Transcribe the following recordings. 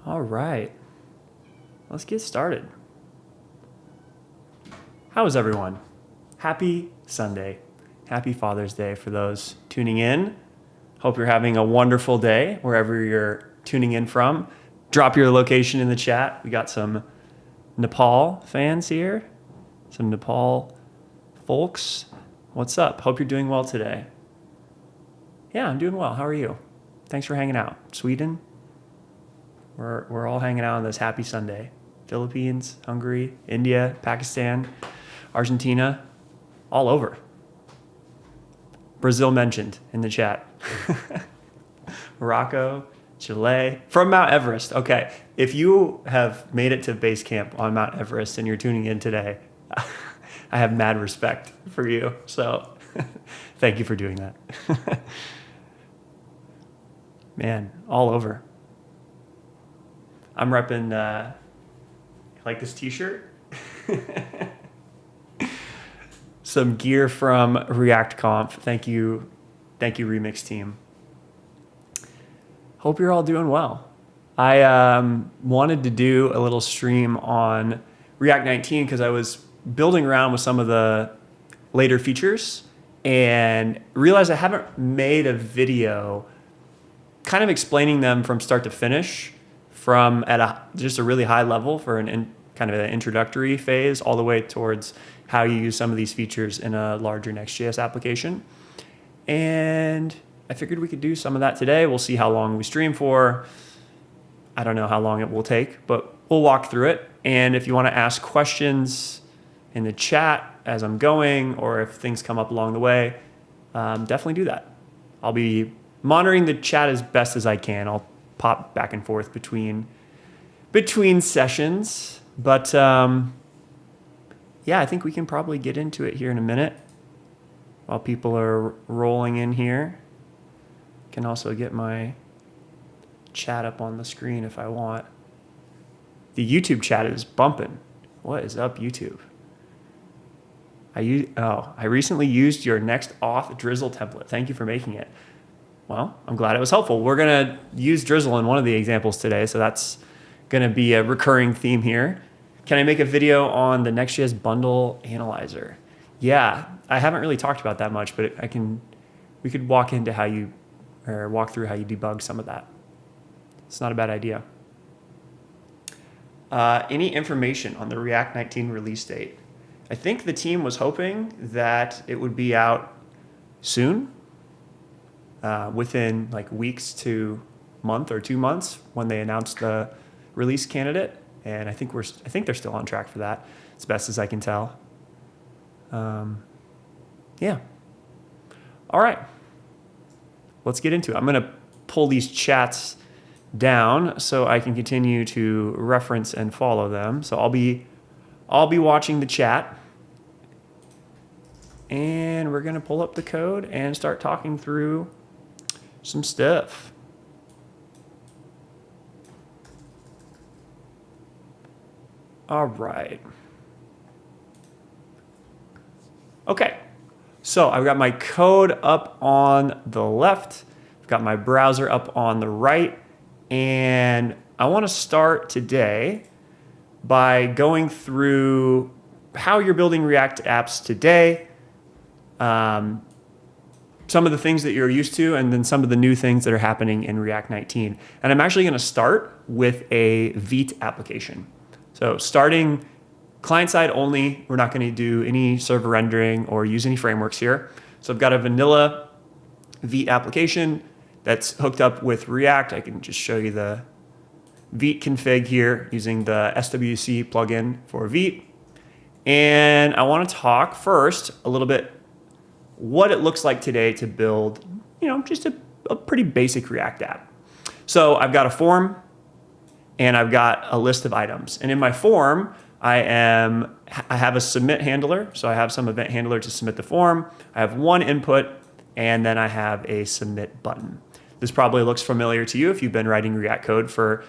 All right, let's get started. How is everyone? Happy Sunday. Happy Father's Day for those tuning in. Hope you're having a wonderful day wherever you're tuning in from. Drop your location in the chat. We got some Nepal fans here, some Nepal folks. What's up? Hope you're doing well today. Yeah, I'm doing well. How are you? Thanks for hanging out. Sweden, we're all hanging out on this happy Sunday. Philippines, Hungary, India, Pakistan, Argentina, all over. Brazil mentioned in the chat. Morocco, Chile, from Mount Everest. Okay, if you have made it to base camp on Mount Everest and you're tuning in today, I have mad respect for you. So thank you for doing that. Man, all over. I'm repping, like this t-shirt. Some gear from ReactConf. Thank you, Remix team. Hope you're all doing well. I wanted to do a little stream on React 19 because I was building around with some of the later features and realized I haven't made a video kind of explaining them from start to finish, from at just a really high level for kind of an introductory phase all the way towards how you use some of these features in a larger Next.js application. And I figured we could do some of that today. We'll see how long we stream for. I don't know how long it will take, but we'll walk through it. And if you want to ask questions in the chat as I'm going, or if things come up along the way, definitely do that. I'll be monitoring the chat as best as I can. I'll pop back and forth between sessions, but yeah, I think we can probably get into it here in a minute while people are rolling in here. Can also get my chat up on the screen if I want. The YouTube chat is bumping. What is up, YouTube? I recently used your next auth drizzle template. Thank you for making it. Well, I'm glad it was helpful. We're going to use drizzle in one of the examples today, so that's going to be a recurring theme here. Can I make a video on the Next.js bundle analyzer? Yeah, I haven't really talked about that much, but we could walk through how you debug some of that. It's not a bad idea. Any information on the React 19 release date? I think the team was hoping that it would be out soon, within like weeks to month or 2 months when they announced the release candidate. And I think they're still on track for that, as best as I can tell. Yeah. All right. Let's get into it. I'm going to pull these chats down so I can continue to reference and follow them. So I'll be watching the chat, and we're going to pull up the code and start talking through some stuff. All right. Okay. So I've got my code up on the left. I've got my browser up on the right. And I want to start today by going through how you're building React apps today, some of the things that you're used to, and then some of the new things that are happening in React 19. And I'm actually going to start with a Vite application. So starting client-side only, we're not going to do any server rendering or use any frameworks here. So I've got a vanilla Vite application that's hooked up with React. I can just show you the Vite config here using the SWC plugin for Vite. And I want to talk first a little bit what it looks like today to build, just a pretty basic React app. So I've got a form and I've got a list of items. And in my form, I have a submit handler. So I have some event handler to submit the form. I have one input, and then I have a submit button. This probably looks familiar to you if you've been writing React code for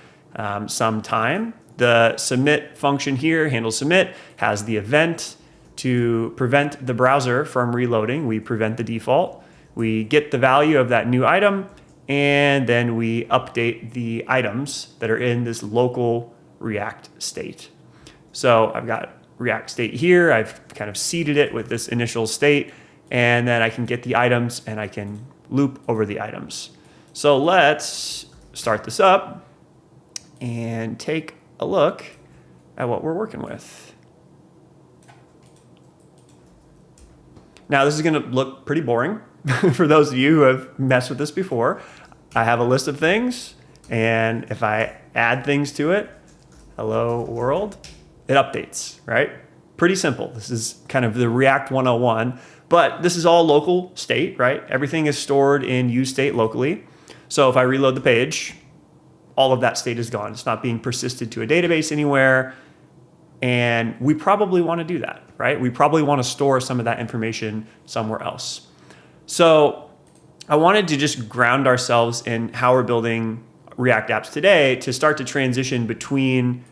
some time. The submit function here, handle submit, has the event to prevent the browser from reloading. We prevent the default. We get the value of that new item, and then we update the items that are in this local React state. So I've got React state here. I've kind of seeded it with this initial state, and then I can get the items and I can loop over the items. So let's start this up and take a look at what we're working with. Now this is going to look pretty boring for those of you who have messed with this before. I have a list of things, and if I add things to it, hello world, it updates, right? Pretty simple. This is kind of the React 101, but this is all local state, right? Everything is stored in useState locally. So if I reload the page, all of that state is gone. It's not being persisted to a database anywhere. And we probably want to do that, right? We probably want to store some of that information somewhere else. So I wanted to just ground ourselves in how we're building React apps today to start to transition between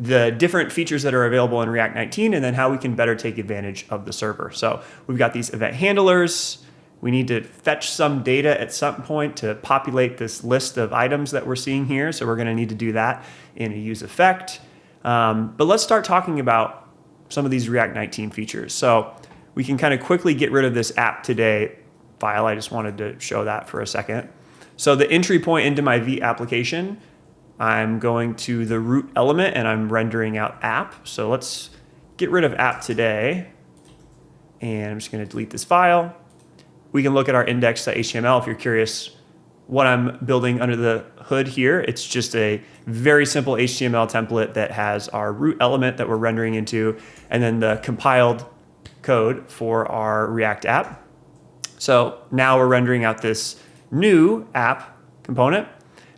the different features that are available in React 19 and then how we can better take advantage of the server. So we've got these event handlers. We need to fetch some data at some point to populate this list of items that we're seeing here. So we're going to need to do that in a use effect. But let's start talking about some of these React 19 features. So we can kind of quickly get rid of this app today file. I just wanted to show that for a second. So the entry point into my V application, I'm going to the root element and I'm rendering out app. So let's get rid of app today. And I'm just going to delete this file. We can look at our index.html if you're curious what I'm building under the hood here. It's just a very simple HTML template that has our root element that we're rendering into, and then the compiled code for our React app. So now we're rendering out this new app component.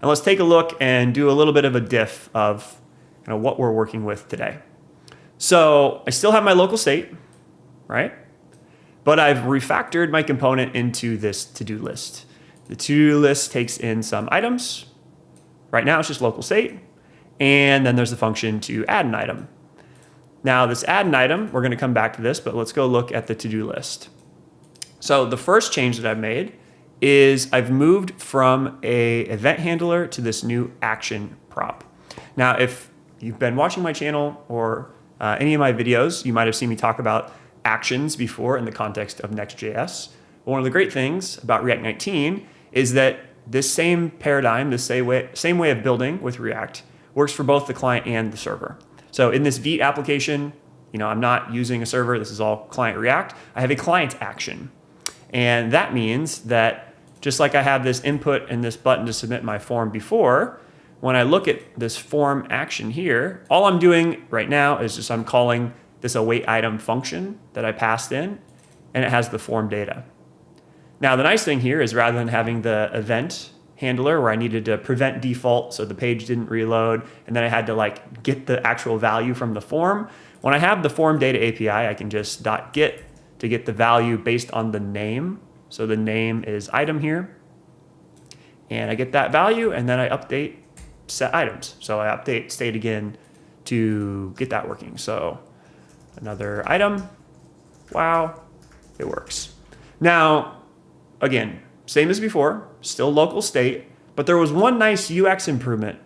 And let's take a look and do a little bit of a diff of what we're working with today. So I still have my local state, right? But I've refactored my component into this to-do list. The to-do list takes in some items. Right now it's just local state. And then there's the function to add an item. Now this add an item, we're going to come back to this, but let's go look at the to-do list. So the first change that I've made is I've moved from a event handler to this new action prop. Now, if you've been watching my channel or any of my videos, you might have seen me talk about actions before in the context of Next.js. One of the great things about React 19 is that this same paradigm, this same way of building with React works for both the client and the server. So in this V application, I'm not using a server. This is all client React. I have a client action. And that means that just like I have this input and this button to submit my form before, when I look at this form action here, all I'm doing right now is just I'm calling this await item function that I passed in, and it has the form data. Now, the nice thing here is rather than having the event handler where I needed to prevent default so the page didn't reload, and then I had to get the actual value from the form, when I have the form data API, I can just .get to get the value based on the name. So the name is item here. And I get that value, and then I update set items. So I update state again to get that working. So another item. Wow, it works. Now, again, same as before, still local state, but there was one nice UX improvement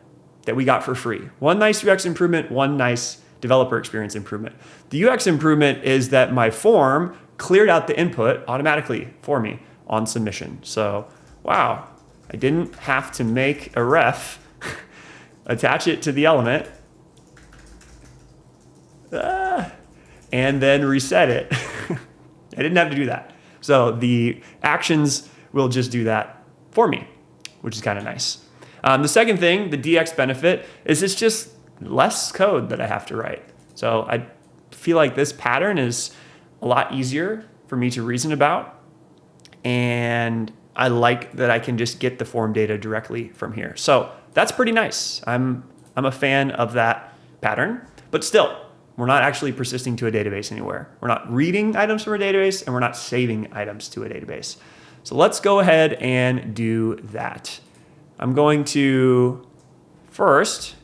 that we got for free. One nice UX improvement, one nice developer experience improvement. The UX improvement is that my form cleared out the input automatically for me on submission. So, wow, I didn't have to make a ref, attach it to the element, and then reset it. I didn't have to do that. So the actions will just do that for me, which is kind of nice. The second thing, the DX benefit, is it's just less code that I have to write. So I feel like this pattern is a lot easier for me to reason about. And I like that I can just get the form data directly from here. So that's pretty nice. I'm a fan of that pattern, but still, we're not actually persisting to a database anywhere. We're not reading items from a database, and we're not saving items to a database. So let's go ahead and do that. I'm going to first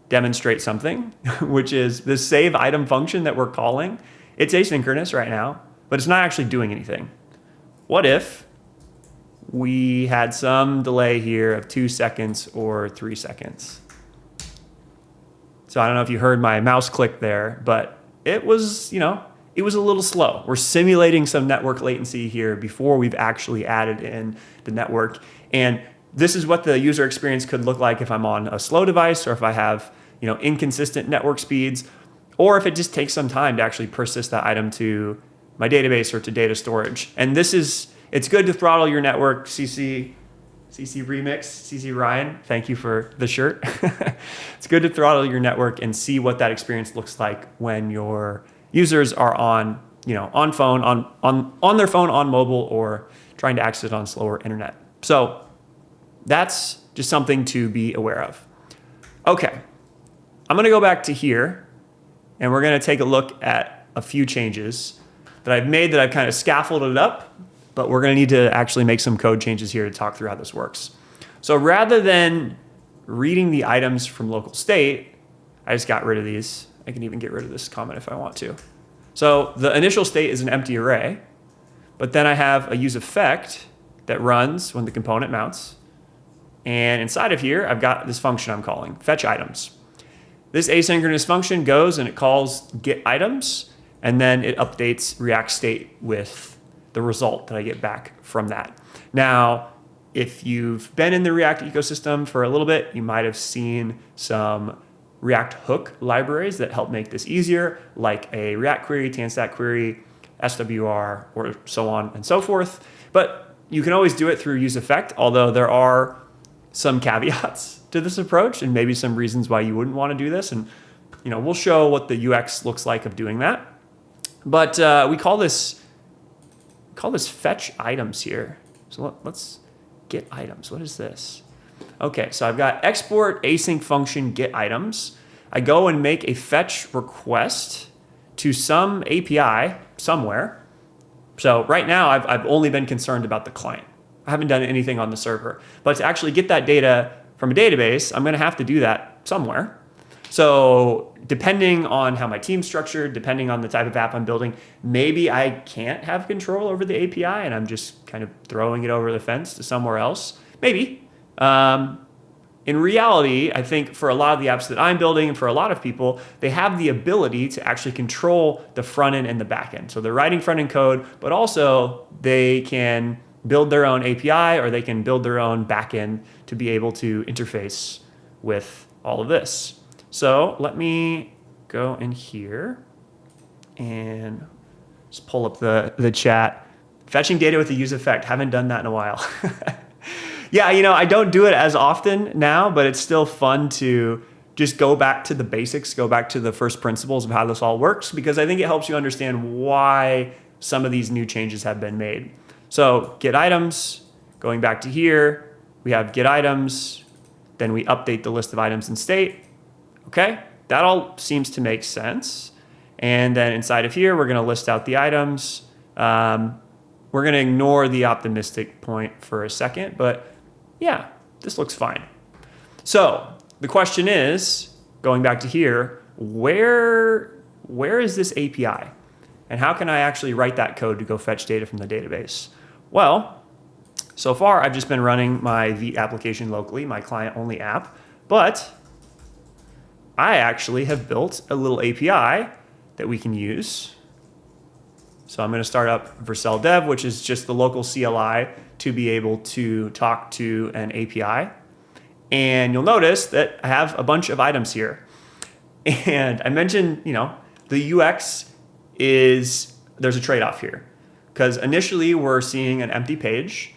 demonstrate something, which is the save item function that we're calling. It's asynchronous right now, but it's not actually doing anything. What if we had some delay here of 2 seconds or 3 seconds. So I don't know if you heard my mouse click there, but it was, it was a little slow. We're simulating some network latency here before we've actually added in the network. And this is what the user experience could look like if I'm on a slow device, or if I have, inconsistent network speeds, or if it just takes some time to actually persist that item to my database or to data storage. And it's good to throttle your network. CC Remix, CC Ryan, thank you for the shirt. It's good to throttle your network and see what that experience looks like when your users are on, on phone, on their phone, on mobile, or trying to access it on slower internet. So that's just something to be aware of. Okay, I'm gonna go back to here, and we're gonna take a look at a few changes that I've made that I've kind of scaffolded up, but we're gonna need to actually make some code changes here to talk through how this works. So rather than reading the items from local state, I just got rid of these. I can even get rid of this comment if I want to. So the initial state is an empty array, but then I have a useEffect that runs when the component mounts. And inside of here, I've got this function I'm calling, fetch items. This asynchronous function goes and it calls get items, and then it updates React state with the result that I get back from that. Now, if you've been in the React ecosystem for a little bit, you might have seen some React hook libraries that help make this easier, like a React query, Tanstack query, SWR, or so on and so forth. But you can always do it through useEffect, although there are some caveats to this approach and maybe some reasons why you wouldn't want to do this. And we'll show what the UX looks like of doing that. But we call this fetch items here. So let's get items. What is this? Okay, so I've got export async function get items. I go and make a fetch request to some API somewhere. So right now I've only been concerned about the client. I haven't done anything on the server. But to actually get that data from a database, I'm gonna have to do that somewhere. So depending on how my team's structured, depending on the type of app I'm building, maybe I can't have control over the API and I'm just kind of throwing it over the fence to somewhere else. Maybe. In reality, I think for a lot of the apps that I'm building and for a lot of people, they have the ability to actually control the front end and the back end. So they're writing front end code, but also they can build their own API or they can build their own back end to be able to interface with all of this. So let me go in here and just pull up the chat. Fetching data with the useEffect. Haven't done that in a while. Yeah, I don't do it as often now, but it's still fun to just go back to the basics, go back to the first principles of how this all works, because I think it helps you understand why some of these new changes have been made. So get items, going back to here, we have get items, then we update the list of items in state. Okay, that all seems to make sense. And then inside of here, we're gonna list out the items. We're gonna ignore the optimistic point for a second, but yeah, this looks fine. So the question is, going back to here, where is this API? And how can I actually write that code to go fetch data from the database? Well, so far I've just been running my Vite application locally, my client-only app, but I actually have built a little API that we can use. So I'm going to start up Vercel Dev, which is just the local CLI to be able to talk to an API. And you'll notice that I have a bunch of items here. And I mentioned, the UX there's a trade-off here. Because initially we're seeing an empty page.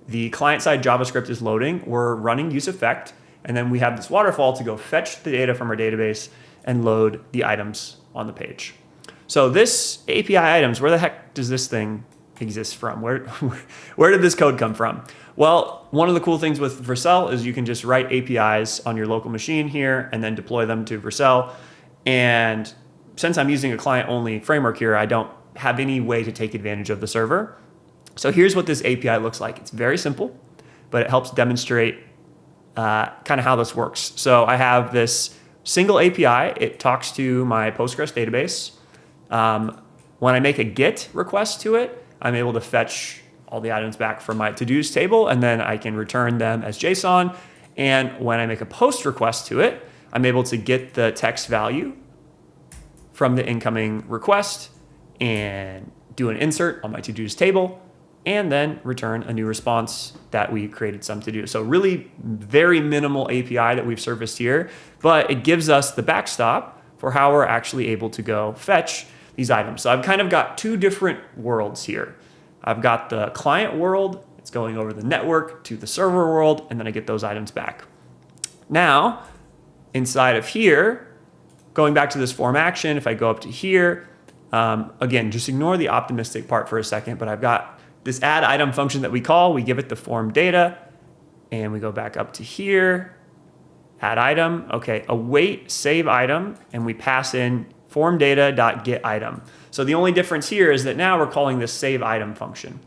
The client-side JavaScript is loading. We're running useEffect. And then we have this waterfall to go fetch the data from our database and load the items on the page. So this API items, where the heck does this thing exist from? Where did this code come from? Well, one of the cool things with Vercel is you can just write APIs on your local machine here and then deploy them to Vercel. And since I'm using a client-only framework here, I don't have any way to take advantage of the server. So here's what this API looks like. It's very simple, but it helps demonstrate kind of how this works. So I have this single API. It talks to my Postgres database. When I make a GET request to it, I'm able to fetch all the items back from my to-dos table, and then I can return them as JSON. And when I make a post request to it, I'm able to get the text value from the incoming request and do an insert on my to-dos table, and then return a new response that we created some to do. So really very minimal API that we've serviced here, but it gives us the backstop for how we're actually able to go fetch these items. So I've kind of got two different worlds here. I've got the client world, it's going over the network to the server world, and then I get those items back. Now, inside of here, going back to this form action, if I go up to here, again, just ignore the optimistic part for a second, but I've got this add item function that we call, we give it the form data, and we go back up to here, add item, okay, await save item, and we pass in form data.get item. So the only difference here is that now we're calling this save item function.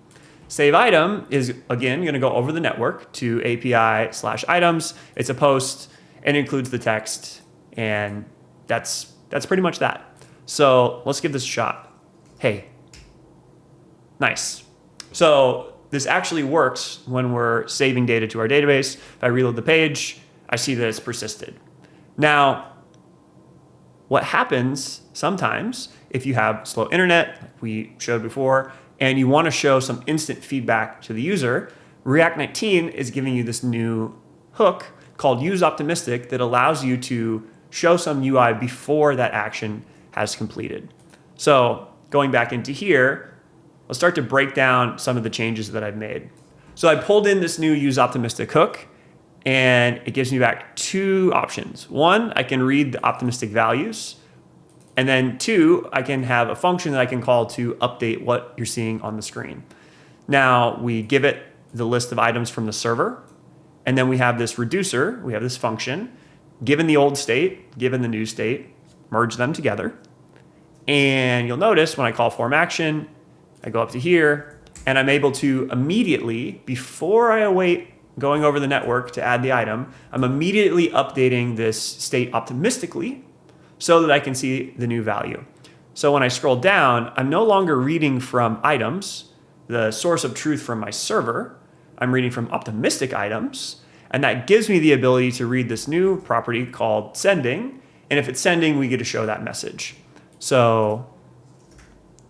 Save item is, again, gonna go over the network to API/items. It's a post and includes the text, and that's pretty much that. So let's give this a shot. Hey, nice. So this actually works when we're saving data to our database. If I reload the page, I see that it's persisted. Now, what happens sometimes if you have slow internet, like we showed before, and you want to show some instant feedback to the user, React 19 is giving you this new hook called useOptimistic that allows you to show some UI before that action has completed. So going back into here, let's start to break down some of the changes that I've made. So I pulled in this new useOptimistic hook, and it gives me back two options. One, I can read the optimistic values. And then two, I can have a function that I can call to update what you're seeing on the screen. Now we give it the list of items from the server, and then we have this reducer, we have this function, given the old state, given the new state, merge them together. And you'll notice when I call form action, I go up to here, and I'm able to immediately, before I await going over the network to add the item, I'm immediately updating this state optimistically so that I can see the new value. So when I scroll down, I'm no longer reading from items, the source of truth from my server. I'm reading from optimistic items, and that gives me the ability to read this new property called sending. And if it's sending, we get to show that message. So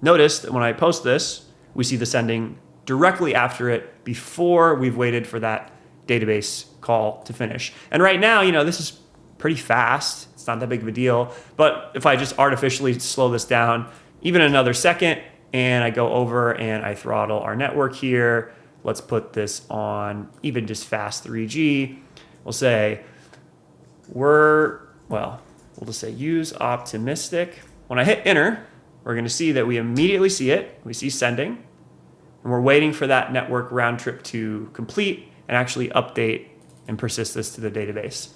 notice that when I post this, we see the sending directly after it before we've waited for that database call to finish. And right now, this is pretty fast. It's not that big of a deal. But if I just artificially slow this down even another second, and I go over and I throttle our network here, let's put this on even just fast 3G. We'll say we'll just say use optimistic. When I hit enter, we're going to see that we immediately see it. We see sending, and we're waiting for that network round trip to complete and actually update and persist this to the database.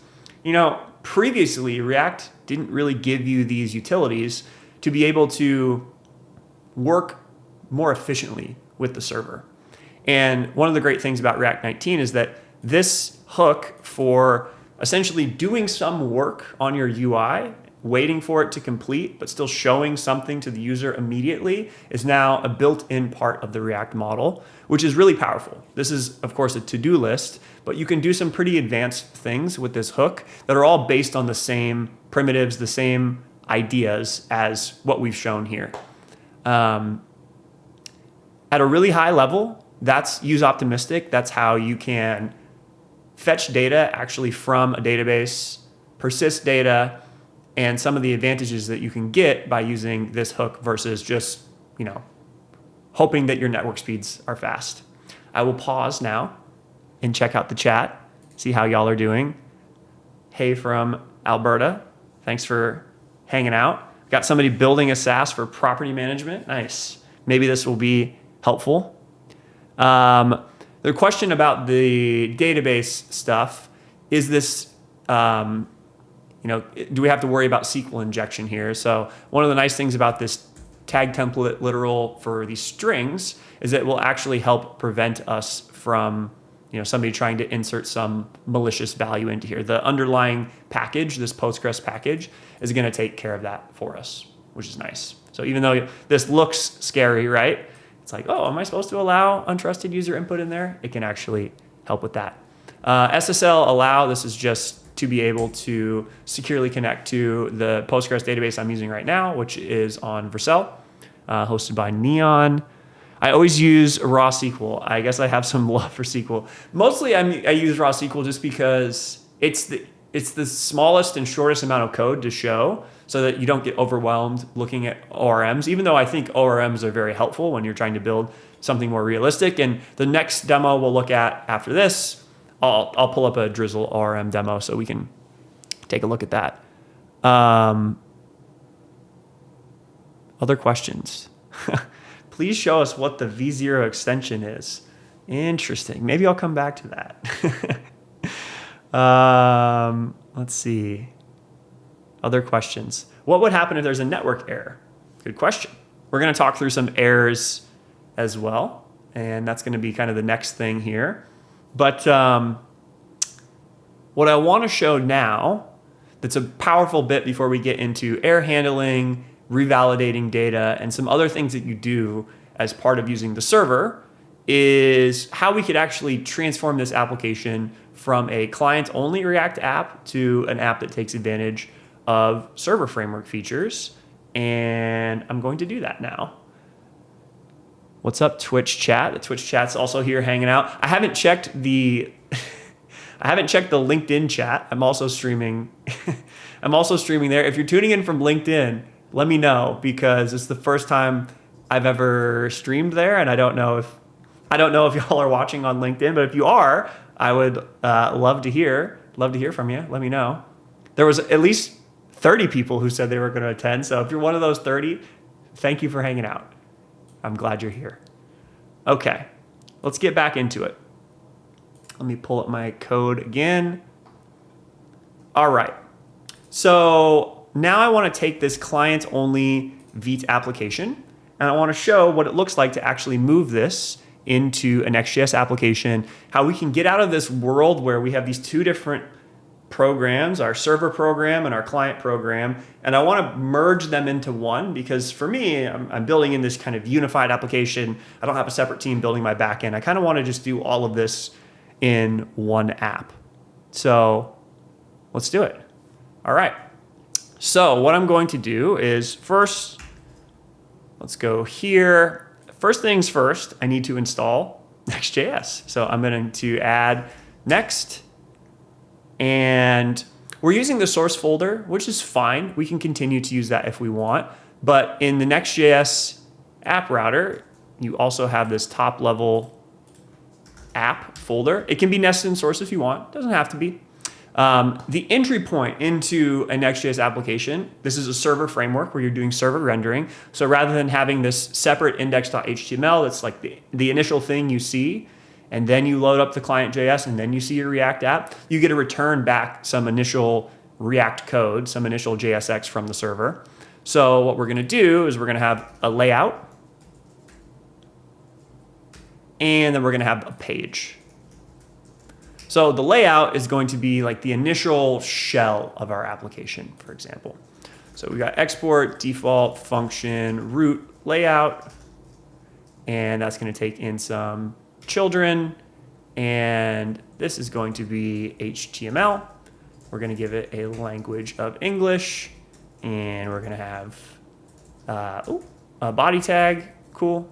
Previously, React didn't really give you these utilities to be able to work more efficiently with the server. And one of the great things about React 19 is that this hook for essentially doing some work on your UI, waiting for it to complete, but still showing something to the user immediately, is now a built-in part of the React model, which is really powerful. This is, of course, a to-do list, but you can do some pretty advanced things with this hook that are all based on the same primitives, the same ideas as what we've shown here. At a really high level, that's useOptimistic. That's how you can fetch data actually from a database, persist data, and some of the advantages that you can get by using this hook versus just, hoping that your network speeds are fast. I will pause now and check out the chat, see how y'all are doing. Hey from Alberta, thanks for hanging out. Got somebody building a SaaS for property management. Nice. Maybe this will be helpful. The question about the database stuff, is this, do we have to worry about SQL injection here? So one of the nice things about this tag template literal for these strings is that it will actually help prevent us from somebody trying to insert some malicious value into here. The underlying package, this Postgres package, is going to take care of that for us, which is nice. So even though this looks scary, right? it's like, oh, am I supposed to allow untrusted user input in there? It can actually help with that. SSL allow, this is just to be able to securely connect to the Postgres database I'm using right now, which is on Vercel, hosted by Neon. I always use raw SQL. I guess I have some love for SQL. Mostly I use raw SQL just because it's the smallest and shortest amount of code to show so that you don't get overwhelmed looking at ORMs, even though I think ORMs are very helpful when you're trying to build something more realistic. And the next demo we'll look at after this, I'll pull up a Drizzle ORM demo so we can take a look at that. Other questions? Please show us what the V0 extension is. Interesting. Maybe I'll come back to that. Let's see. Other questions. What would happen if there's a network error? Good question. We're going to talk through some errors as well, and that's going to be kind of the next thing here. But what I want to show now, that's a powerful bit before we get into error handling, revalidating data, and some other things that you do as part of using the server, is how we could actually transform this application from a client-only React app to an app that takes advantage of server framework features. And I'm going to do that now. What's up, Twitch chat? The Twitch chat's also here hanging out. I haven't checked the LinkedIn chat. I'm also streaming. I'm also streaming there. If you're tuning in from LinkedIn, let me know, because it's the first time I've ever streamed there, and I don't know if y'all are watching on LinkedIn, but if you are, I would love to hear from you. Let me know. There was at least 30 people who said they were going to attend. So if you're one of those 30, thank you for hanging out. I'm glad you're here. Okay, let's get back into it. Let me pull up my code again. All right. So now I want to take this client-only Vite application, and I want to show what it looks like to actually move this into a Next.js application, how we can get out of this world where we have these two different programs, our server program and our client program, and I want to merge them into one, because for me, I'm building in this kind of unified application. I don't have a separate team building my backend. I kind of want to just do all of this in one app. So let's do it. All right. So what I'm going to do is first, let's go here. First things first, I need to install Next.js. So I'm going to add Next, and we're using the source folder, which is fine. We can continue to use that if we want. But in the Next.js app router, you also have this top level app folder. It can be nested in source if you want. It doesn't have to be. The entry point into a Next.js application, this is a server framework where you're doing server rendering. So rather than having this separate index.html, that's like the initial thing you see, and then you load up the client.js, and then you see your React app, you get to return back some initial React code, some initial JSX from the server. So what we're going to do is we're going to have a layout, and then we're going to have a page. So the layout is going to be like the initial shell of our application, for example. So we got export, default, function, root, layout, and that's going to take in some children, and this is going to be HTML. We're going to give it a language of English, and we're going to have a body tag. Cool.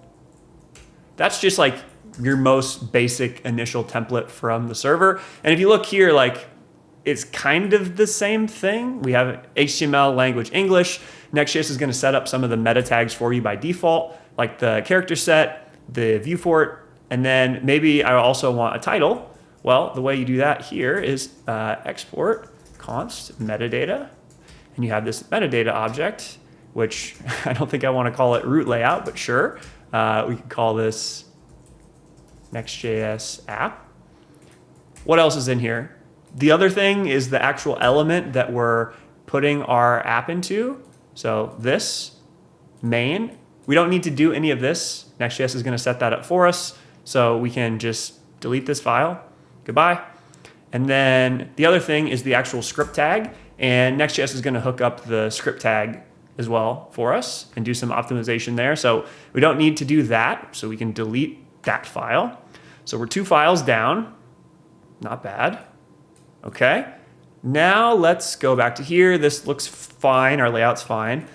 That's just like your most basic initial template from the server. And if you look here, like it's kind of the same thing. We have HTML, language, English. Next.js is going to set up some of the meta tags for you by default, like the character set, the viewport, and then maybe I also want a title. Well, the way you do that here is export const metadata, and you have this metadata object, which I don't think I want to call it root layout, but sure. We could call this Next.js app. What else is in here? The other thing is the actual element that we're putting our app into. So this main, we don't need to do any of this. Next.js is going to set that up for us. So we can just delete this file. Goodbye. And then the other thing is the actual script tag. And Next.js is going to hook up the script tag as well for us and do some optimization there. So we don't need to do that. So we can delete that file. So we're 2 files down. Not bad. Okay. Now let's go back to here. This looks fine. Our layout's fine.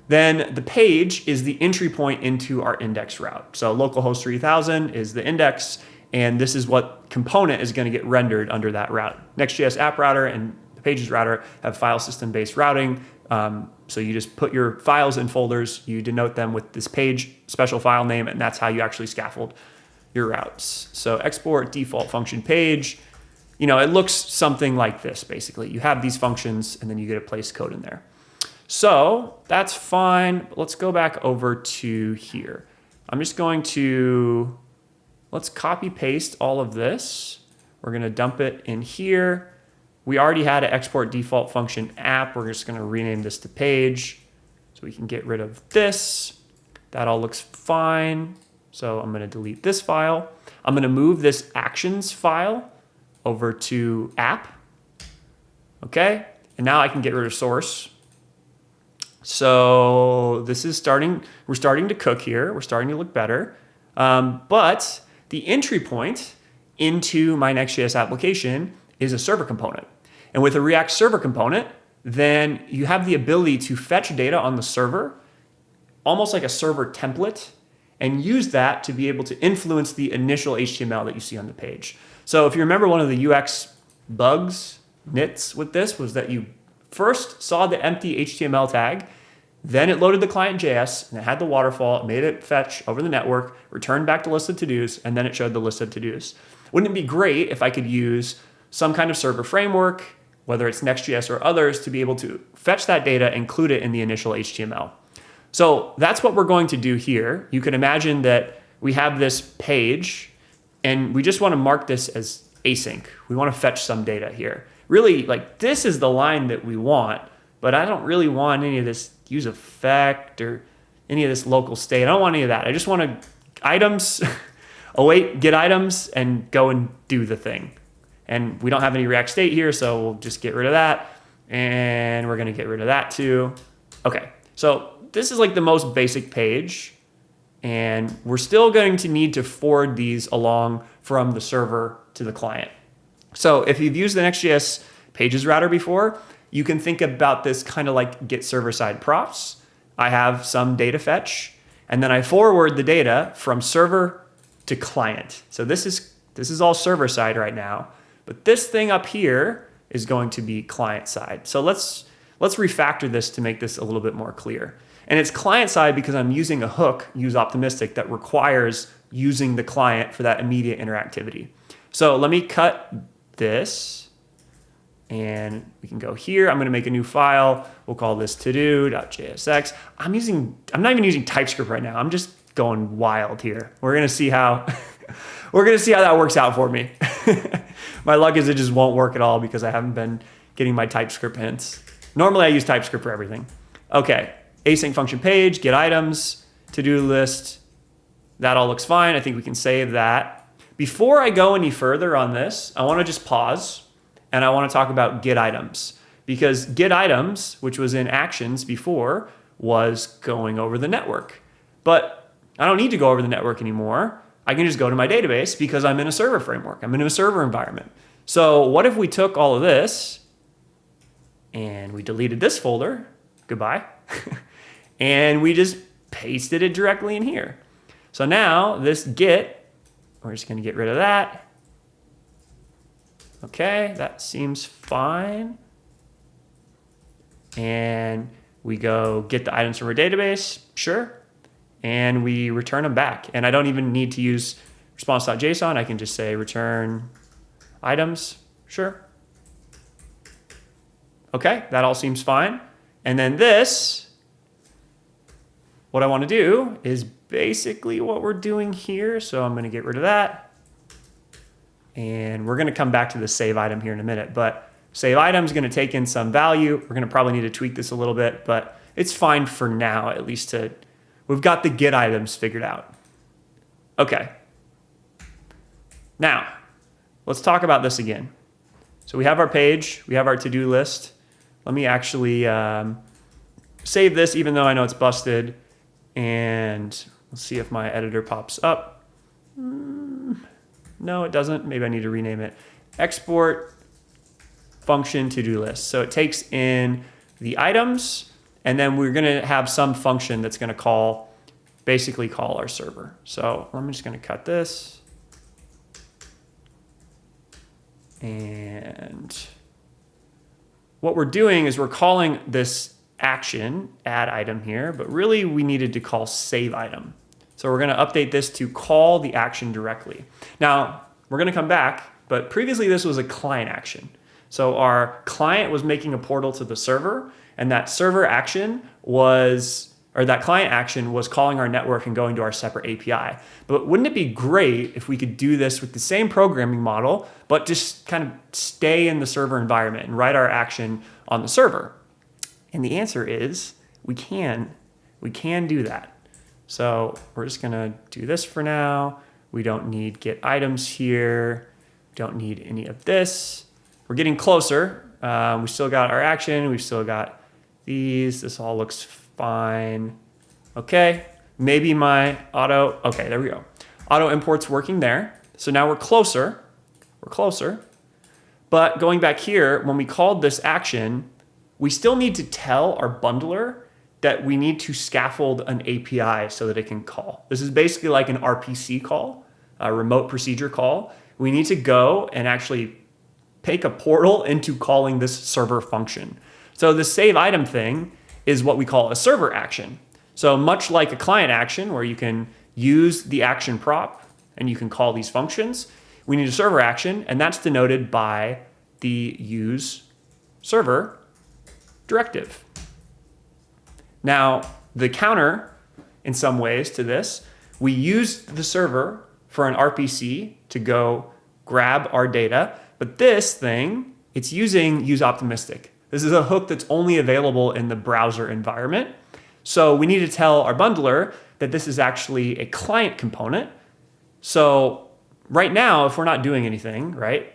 Then the page is the entry point into our index route. So localhost 3000 is the index, and this is what component is going to get rendered under that route. Next.js app router and the pages router have file system-based routing. So you just put your files in folders, you denote them with this page special file name, and that's how you actually scaffold your routes. So export default function page, it looks something like this, basically. You have these functions, and then you get a place code in there. So that's fine. Let's go back over to here. I'm just going to, let's copy paste all of this. We're going to dump it in here. We already had an export default function app. We're just going to rename this to page so we can get rid of this. That all looks fine. So I'm going to delete this file. I'm going to move this actions file over to app. Okay. And now I can get rid of source. So this is we're starting to cook here. We're starting to look better. But the entry point into my Next.js application is a server component. And with a React server component, then you have the ability to fetch data on the server, almost like a server template, and use that to be able to influence the initial HTML that you see on the page. So if you remember, one of the UX bugs, nits with this was that you first saw the empty HTML tag, then it loaded the client.js, and it had the waterfall, it made it fetch over the network, returned back to list of to-dos, and then it showed the list of to-dos. Wouldn't it be great if I could use some kind of server framework, whether it's Next.js or others, to be able to fetch that data, include it in the initial HTML? So that's what we're going to do here. You can imagine that we have this page, and we just want to mark this as async. We want to fetch some data here. Really, like, this is the line that we want, but I don't really want any of this use effect or any of this local state. I don't want any of that. I just want to items, await, get items, and go and do the thing. And we don't have any React state here, so we'll just get rid of that. And we're going to get rid of that too. Okay, so this is like the most basic page. And we're still going to need to forward these along from the server to the client. So if you've used the Next.js pages router before, you can think about this kind of like get server-side props. I have some data fetch, and then I forward the data from server to client. So this is all server-side right now, but this thing up here is going to be client-side. So let's refactor this to make this a little bit more clear. And it's client-side because I'm using a hook, useOptimistic, that requires using the client for that immediate interactivity. So let me cut this, and we can go here. I'm going to make a new file. We'll call this todo.jsx. I'm not even using TypeScript right now. I'm just going wild here. We're going to see how that works out for me. My luck is it just won't work at all because I haven't been getting my TypeScript hints. Normally I use TypeScript for everything. Okay, async function page, get items, to-do list. That all looks fine. I think we can save that. Before I go any further on this, I want to just pause and I want to talk about get items, because get items, which was in actions before, was going over the network. But I don't need to go over the network anymore. I can just go to my database because I'm in a server framework. I'm in a server environment. So what if we took all of this and we deleted this folder, goodbye, and we just pasted it directly in here. So now this get, we're just going to get rid of that. Okay, that seems fine. And we go get the items from our database, sure. And we return them back. And I don't even need to use response.json. I can just say return items, sure. Okay, that all seems fine. And then this, what I want to do is basically what we're doing here. So I'm going to get rid of that. And we're going to come back to the save item here in a minute. But save item is going to take in some value. We're going to probably need to tweak this a little bit, but it's fine for now, at least we've got the get items figured out. Okay. Now, let's talk about this again. So we have our page, we have our to-do list. Let me actually save this even though I know it's busted. And let's see if my editor pops up. No, it doesn't. Maybe I need to rename it. Export function to-do list. So it takes in the items, and then we're going to have some function that's going to basically call our server. So I'm just going to cut this. And what we're doing is we're calling this action, add item here, but really we needed to call save item. So we're going to update this to call the action directly. Now, we're going to come back, but previously this was a client action. So our client was making a portal to the server, and that server action that client action was calling our network and going to our separate API. But wouldn't it be great if we could do this with the same programming model, but just kind of stay in the server environment and write our action on the server? And the answer is we can do that. So we're just gonna do this for now. We don't need get items here. Don't need any of this. We're getting closer. We still got our action. We've still got these. This all looks fine. Okay, maybe my okay, there we go. Auto import's working there. So now we're closer. But going back here, when we called this action, we still need to tell our bundler that we need to scaffold an API so that it can call. This is basically like an RPC call, a remote procedure call. We need to go and actually take a portal into calling this server function. So the save item thing is what we call a server action. So much like a client action where you can use the action prop and you can call these functions, we need a server action, and that's denoted by the use server directive. Now, the counter in some ways to this, we use the server for an RPC to go grab our data, but this thing, it's using useOptimistic. This is a hook that's only available in the browser environment. So we need to tell our bundler that this is actually a client component. So right now, if we're not doing anything, right,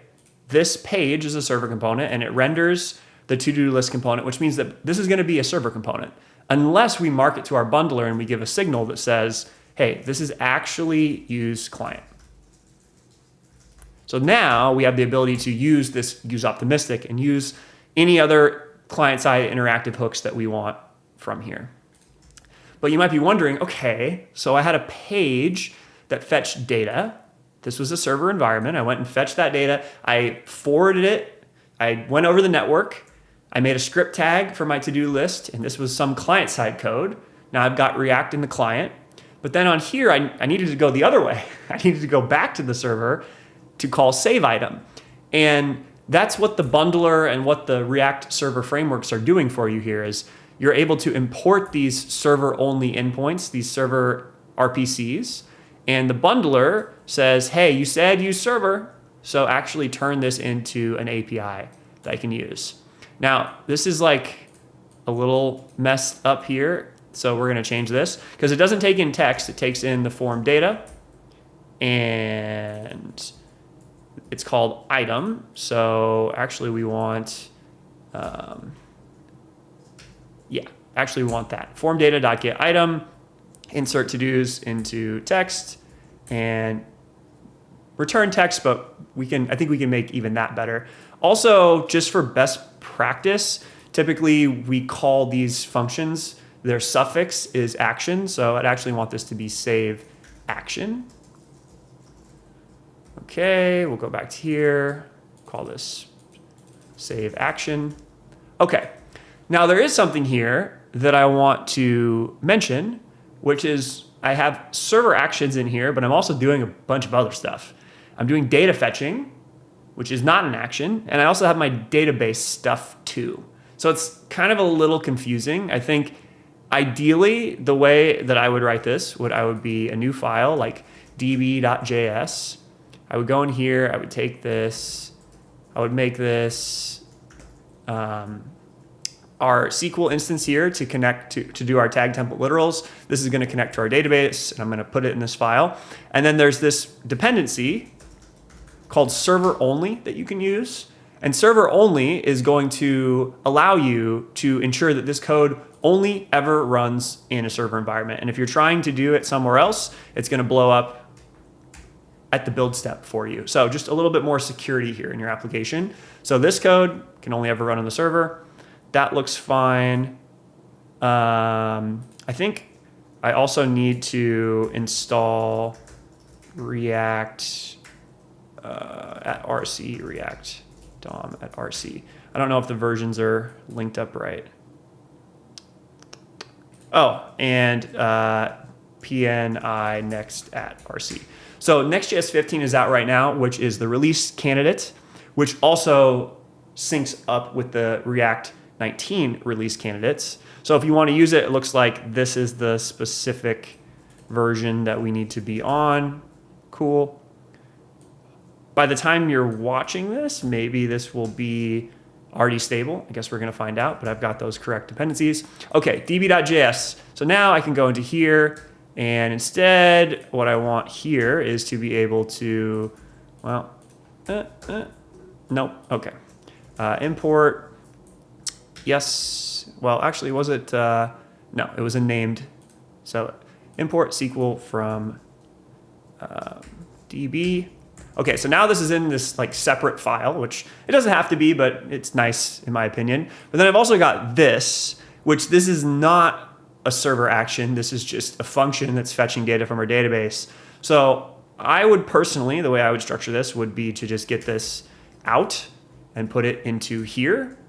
this page is a server component and it renders the to-do list component, which means that this is going to be a server component, unless we mark it to our bundler and we give a signal that says, hey, this is actually use client. So now we have the ability to use this useOptimistic and use any other client-side interactive hooks that we want from here. But you might be wondering, okay, so I had a page that fetched data. This was a server environment. I went and fetched that data. I forwarded it. I went over the network. I made a script tag for my to-do list, and this was some client-side code. Now I've got React in the client. But then on here, I needed to go the other way. I needed to go back to the server to call save item. And that's what the bundler and what the React server frameworks are doing for you here is you're able to import these server-only endpoints, these server RPCs, and the bundler says, hey, you said use server, so actually turn this into an API that I can use. Now, this is like a little messed up here, so we're gonna change this, because it doesn't take in text, it takes in the form data, and it's called item. So actually we want, we want that. Form data.get item, insert to-dos into text, and return text, but I think we can make even that better. Also, just for best practice, typically we call these functions, their suffix is action. So I'd actually want this to be save action. Okay, we'll go back to here, call this save action. Okay, now there is something here that I want to mention, which is I have server actions in here, but I'm also doing a bunch of other stuff. I'm doing data fetching, which is not an action, and I also have my database stuff too. So it's kind of a little confusing. I think ideally the way that I would write this I would be a new file like db.js. I would go in here, I would take this, I would make this our SQL instance here to connect to do our tag template literals. This is gonna connect to our database, and I'm gonna put it in this file. And then there's this dependency called server only that you can use. And server only is going to allow you to ensure that this code only ever runs in a server environment. And if you're trying to do it somewhere else, it's going to blow up at the build step for you. So just a little bit more security here in your application. So this code can only ever run on the server. That looks fine. I think I also need to install React at RC, React DOM at RC. I don't know if the versions are linked up right. Oh, and PNI next at RC. So Next.js 15 is out right now, which is the release candidate, which also syncs up with the React 19 release candidates. So if you want to use it, it looks like this is the specific version that we need to be on. Cool. By the time you're watching this, maybe this will be already stable. I guess we're going to find out, but I've got those correct dependencies. Okay, db.js. So now I can go into here, and instead what I want here is to be able to, well, nope, okay. Import, yes, well, actually, was it, no, it was a named. So import SQL from db. Okay, so now this is in this like separate file, which it doesn't have to be, but it's nice in my opinion. But then I've also got this, which this is not a server action. This is just a function that's fetching data from our database. So I would personally, the way I would structure this would be to just get this out and put it into here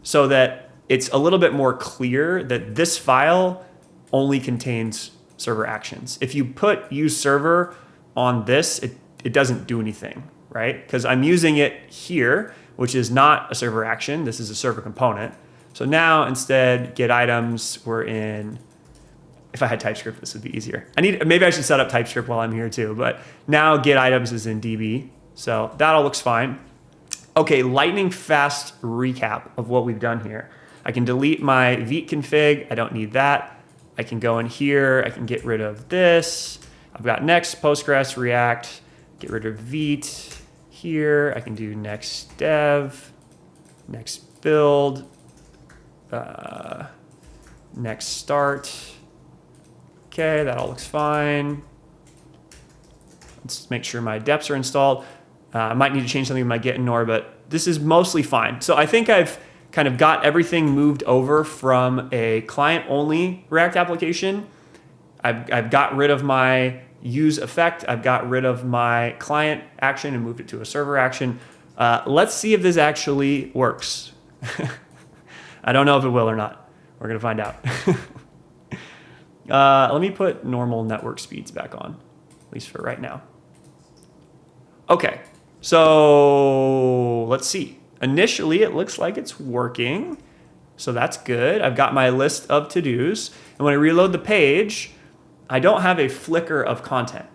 so that it's a little bit more clear that this file only contains server actions. If you put use server on this, it doesn't do anything, right? Because I'm using it here, which is not a server action. This is a server component. So now instead, get items, we're in, if I had TypeScript, this would be easier. Maybe I should set up TypeScript while I'm here too, but now get items is in DB. So that all looks fine. Okay, lightning fast recap of what we've done here. I can delete my Vite config. I don't need that. I can go in here. I can get rid of this. I've got Next, Postgres, React, get rid of Vite here. I can do next dev, next build, next start. Okay, that all looks fine. Let's make sure my deps are installed. I might need to change something with my get ignore, but this is mostly fine. So I think I've kind of got everything moved over from a client-only React application. I've got rid of my use effect. I've got rid of my client action and moved it to a server action. Let's see if this actually works. I don't know if it will or not. We're going to find out. Let me put normal network speeds back on, at least for right now. Okay, so let's see. Initially, it looks like it's working. So that's good. I've got my list of to-dos. And when I reload the page, I don't have a flicker of content.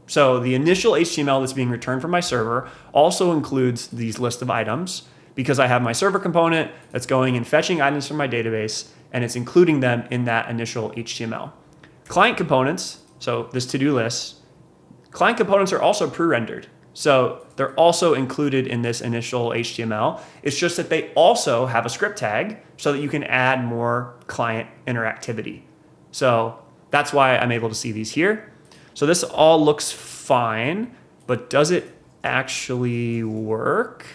So the initial HTML that's being returned from my server also includes these list of items because I have my server component that's going and fetching items from my database, and it's including them in that initial HTML. Client components, so this to-do list, client components are also pre-rendered. So they're also included in this initial HTML. It's just that they also have a script tag so that you can add more client interactivity. So that's why I'm able to see these here. So this all looks fine, but does it actually work?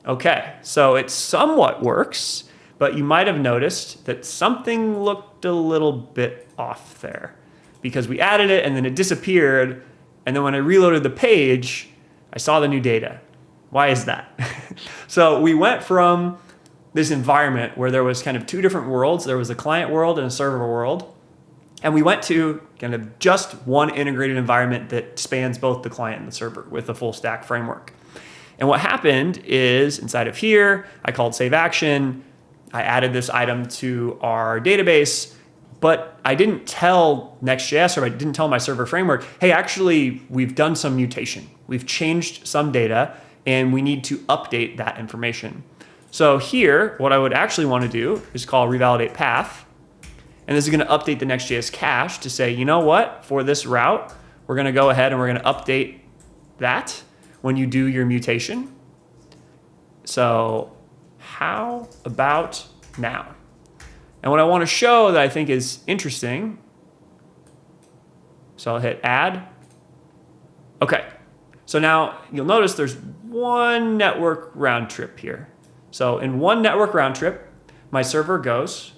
Okay, so it somewhat works, but you might have noticed that something looked a little bit off there because we added it and then it disappeared. And then when I reloaded the page, I saw the new data. Why is that? So we went from this environment where there was kind of two different worlds. There was a client world and a server world. And we went to kind of just one integrated environment that spans both the client and the server with a full stack framework. And what happened is inside of here, I called save action. I added this item to our database, but I didn't tell Next.js or I didn't tell my server framework, hey, actually, we've done some mutation. We've changed some data and we need to update that information. So here, what I would actually want to do is call revalidate path. And this is going to update the Next.js cache to say, you know what, for this route, we're going to go ahead and we're going to update that when you do your mutation. So how about now? And what I want to show that I think is interesting, so I'll hit add. Okay, so now you'll notice there's one network round trip here. So in one network round trip, my server goes,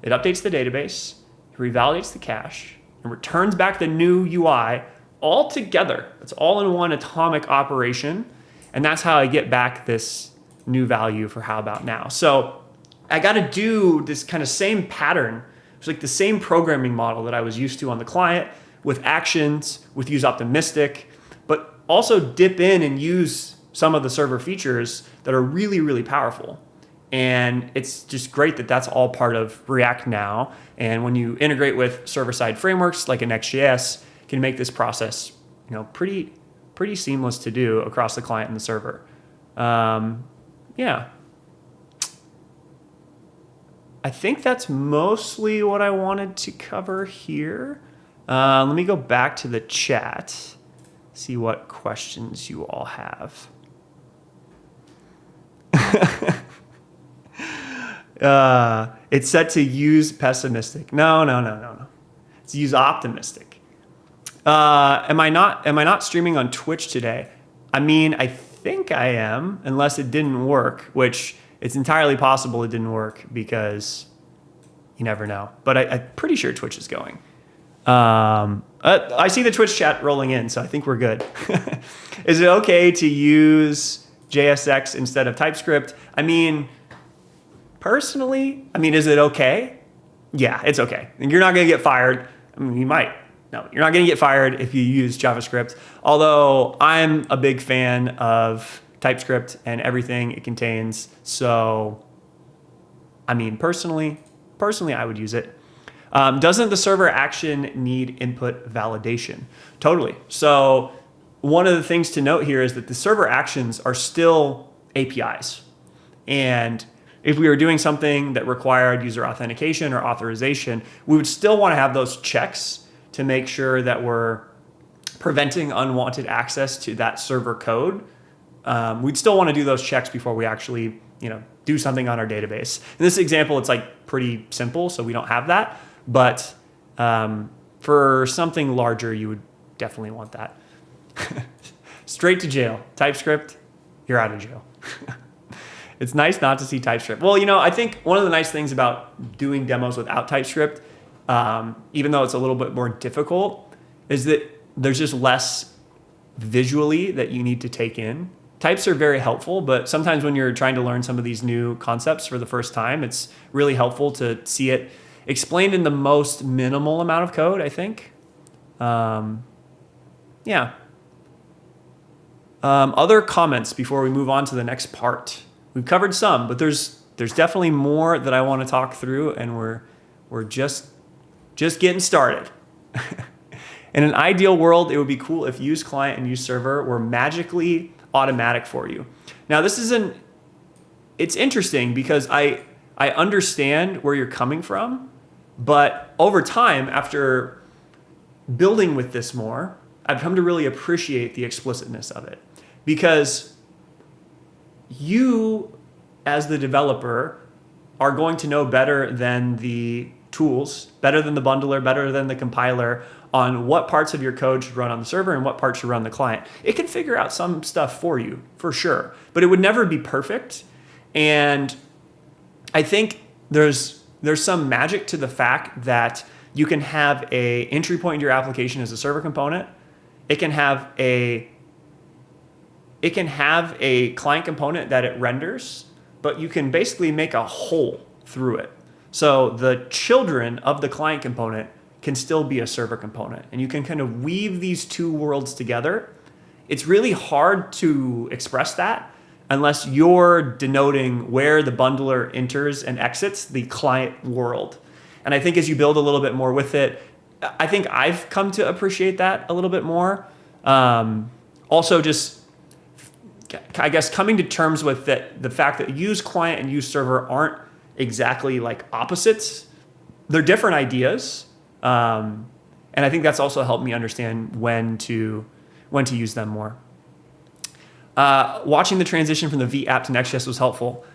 it updates the database, it revalidates the cache, and returns back the new UI all together. It's all in one atomic operation. And that's how I get back this new value for how about now. So I got to do this kind of same pattern. It's like the same programming model that I was used to on the client with actions, with useOptimistic, but also dip in and use some of the server features that are really, really powerful. And it's just great that that's all part of React now. And when you integrate with server-side frameworks like a Next.js, can make this process, pretty seamless to do across the client and the server. Yeah. I think that's mostly what I wanted to cover here. Let me go back to the chat, see what questions you all have. It's set to use pessimistic. No. It's use optimistic. Am I not streaming on Twitch today? I mean, I think I am, unless it didn't work, which it's entirely possible it didn't work because you never know. But I'm pretty sure Twitch is going. I see the Twitch chat rolling in, so I think we're good. Is it okay to use JSX instead of TypeScript? I mean, personally, is it okay? Yeah, it's okay. And you're not going to get fired. I mean, you might. No, you're not going to get fired if you use JavaScript. Although I'm a big fan of TypeScript and everything it contains. So, personally, I would use it. Doesn't the server action need input validation? Totally. So one of the things to note here is that the server actions are still APIs. And if we were doing something that required user authentication or authorization, we would still want to have those checks to make sure that we're preventing unwanted access to that server code. We'd still want to do those checks before we actually, do something on our database. In this example, it's like pretty simple, so we don't have that. But for something larger, you would definitely want that. Straight to jail. TypeScript, you're out of jail. It's nice not to see TypeScript. Well, I think one of the nice things about doing demos without TypeScript, even though it's a little bit more difficult, is that there's just less visually that you need to take in. Types are very helpful, but sometimes when you're trying to learn some of these new concepts for the first time, it's really helpful to see it explained in the most minimal amount of code, I think. Yeah. Other comments before we move on to the next part. We've covered some, but there's definitely more that I want to talk through, and we're just getting started. In an ideal world, it would be cool if use client and use server were magically automatic for you. Now, it's interesting because I understand where you're coming from, but over time, after building with this more, I've come to really appreciate the explicitness of it, because you, as the developer, are going to know better than the tools, better than the bundler, better than the compiler, on what parts of your code should run on the server and what parts should run on the client. It can figure out some stuff for you, for sure, but it would never be perfect. And I think there's some magic to the fact that you can have a entry point in your application as a server component. It can have a client component that it renders, but you can basically make a hole through it. So the children of the client component can still be a server component, and you can kind of weave these two worlds together. It's really hard to express that unless you're denoting where the bundler enters and exits the client world. And I think as you build a little bit more with it, I think I've come to appreciate that a little bit more. Also, just, I guess, coming to terms with the fact that use client and use server aren't exactly like opposites. They're different ideas. And I think that's also helped me understand when to use them more. Watching the transition from the V app to Next.js was helpful.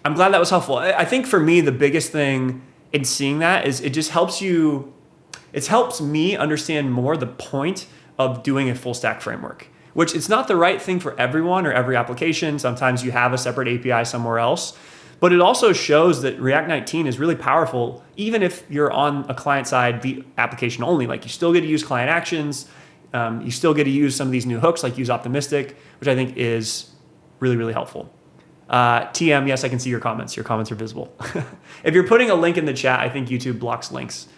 I'm glad that was helpful. I think for me, the biggest thing in seeing that is it just helps it helps me understand more the point of doing a full stack framework, which it's not the right thing for everyone or every application. Sometimes you have a separate API somewhere else, but it also shows that React 19 is really powerful, even if you're on a client side, the application only. Like you still get to use client actions. You still get to use some of these new hooks like useOptimistic, which I think is really, really helpful. TM, yes, I can see your comments. Your comments are visible. If you're putting a link in the chat, I think YouTube blocks links.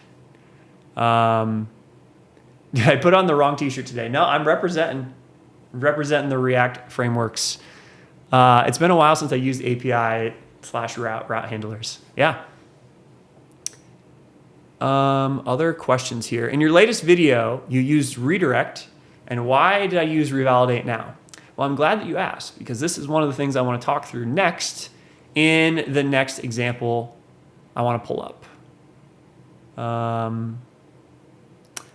Did I put on the wrong t-shirt today? No, I'm representing the React frameworks. It's been a while since I used API/route handlers. Yeah. Other questions here. In your latest video, you used redirect, and why did I use revalidate now? Well, I'm glad that you asked, because this is one of the things I want to talk through next in the next example I want to pull up.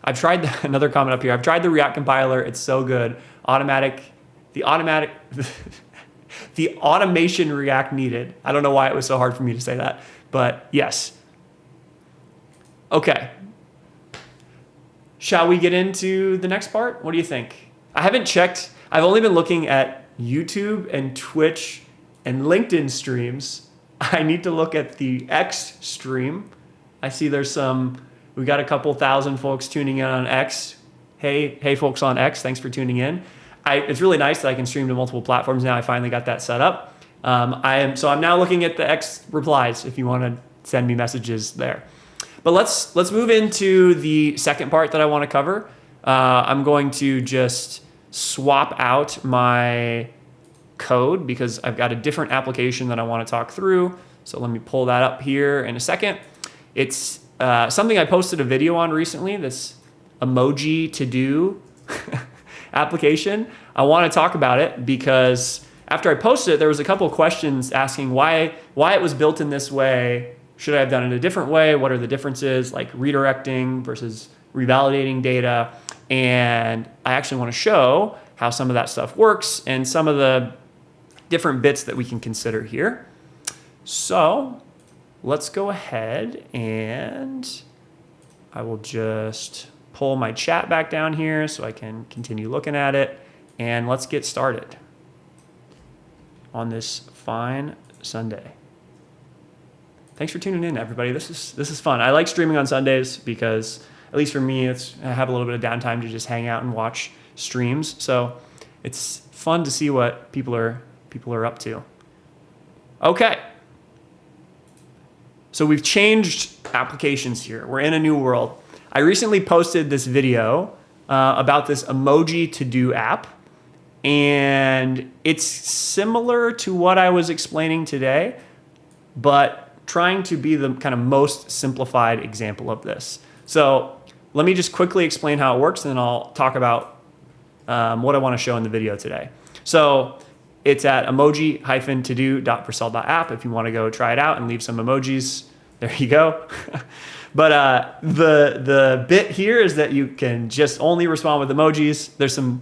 I've tried another comment up here. I've tried the React compiler. It's so good. The automation React needed. I don't know why it was so hard for me to say that, but yes. Okay. Shall we get into the next part? What do you think? I haven't checked. I've only been looking at YouTube and Twitch and LinkedIn streams. I need to look at the X stream. I see we got a couple thousand folks tuning in on X. Hey folks on X, thanks for tuning in. It's really nice that I can stream to multiple platforms now. I finally got that set up. I'm now looking at the X replies if you want to send me messages there. But let's move into the second part that I want to cover. I'm going to just swap out my code because I've got a different application that I want to talk through. So let me pull that up here in a second. It's something I posted a video on recently, this Emoji to-do application. I want to talk about it because after I posted it, there was a couple of questions asking why it was built in this way. Should I have done it a different way? What are the differences, like redirecting versus revalidating data? And I actually want to show how some of that stuff works and some of the different bits that we can consider here. So let's go ahead and I will just pull my chat back down here so I can continue looking at it. And let's get started on this fine Sunday. Thanks for tuning in, everybody. This is fun. I like streaming on Sundays because, at least for me, I have a little bit of downtime to just hang out and watch streams. So it's fun to see what people are up to. Okay. So we've changed applications here. We're in a new world. I recently posted this video about this Emoji to-do app, and it's similar to what I was explaining today, but trying to be the kind of most simplified example of this. So let me just quickly explain how it works, and then I'll talk about what I want to show in the video today. So it's at emoji-to-do.vercel.app if you want to go try it out and leave some emojis. There you go. But the bit here is that you can just only respond with emojis. There's some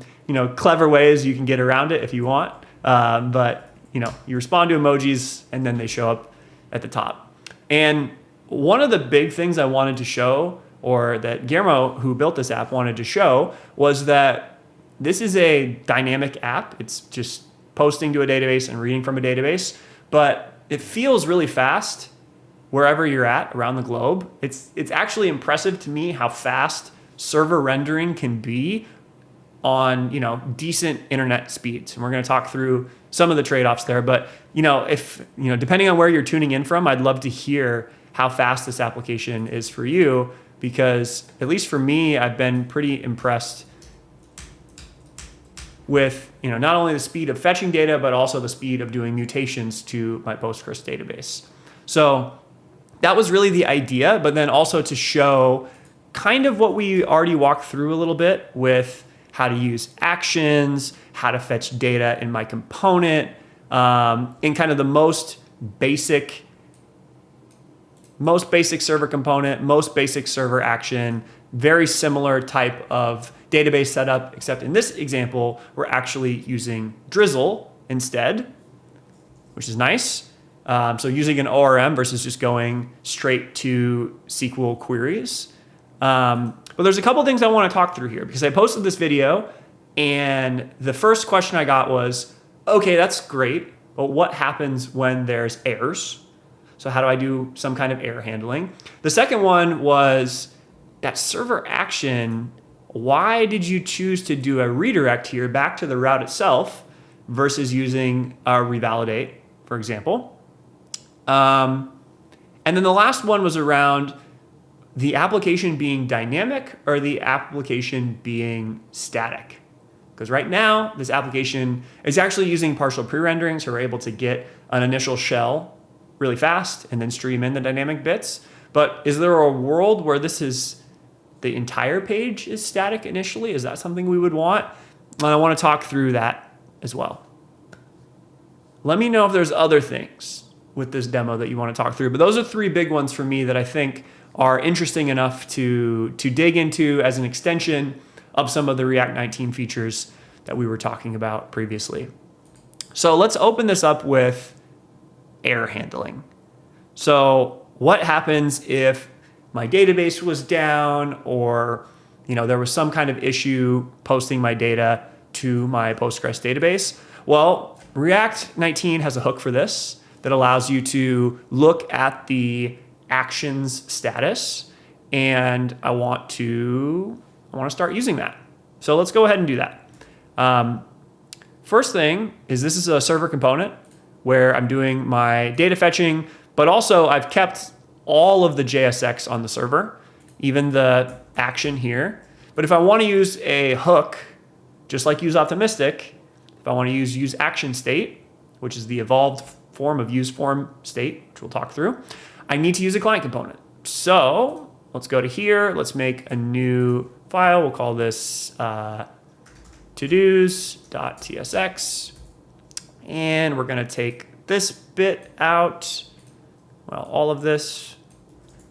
clever ways you can get around it if you want. But you respond to emojis and then they show up at the top. And one of the big things I wanted to show, or that Guillermo, who built this app, wanted to show, was that this is a dynamic app. It's just posting to a database and reading from a database, but it feels really fast wherever you're at around the globe. It's actually impressive to me how fast server rendering can be on decent internet speeds. And we're going to talk through some of the trade-offs there. But if depending on where you're tuning in from, I'd love to hear how fast this application is for you, because at least for me, I've been pretty impressed with not only the speed of fetching data, but also the speed of doing mutations to my Postgres database. So that was really the idea, but then also to show kind of what we already walked through a little bit with how to use actions, how to fetch data in my component, in kind of the most basic server component, most basic server action, very similar type of database setup, except in this example, we're actually using Drizzle instead, which is nice. So using an ORM versus just going straight to SQL queries. But there's a couple things I want to talk through here because I posted this video and the first question I got was, okay, that's great, but what happens when there's errors? So how do I do some kind of error handling? The second one was that server action. Why did you choose to do a redirect here back to the route itself versus using a revalidate, for example? And then the last one was around the application being dynamic or the application being static. Because right now, this application is actually using partial pre-rendering, so we're able to get an initial shell really fast and then stream in the dynamic bits. But is there a world where this is the entire page is static initially? Is that something we would want? And I want to talk through that as well. Let me know if there's other things with this demo that you want to talk through. But those are three big ones for me that I think are interesting enough to dig into as an extension of some of the React 19 features that we were talking about previously. So let's open this up with error handling. So what happens if my database was down or there was some kind of issue posting my data to my Postgres database? Well, React 19 has a hook for this that allows you to look at the actions status, and I want to start using that. So let's go ahead and do that. First thing is this is a server component where I'm doing my data fetching, but also I've kept all of the JSX on the server, even the action here. But if I want to use a hook, just like useOptimistic, if I want to use action state, which is the evolved form of use form state, which we'll talk through, I need to use a client component. So let's go to here. Let's make a new file. We'll call this todos.tsx. And we're going to take this bit out. Well, all of this.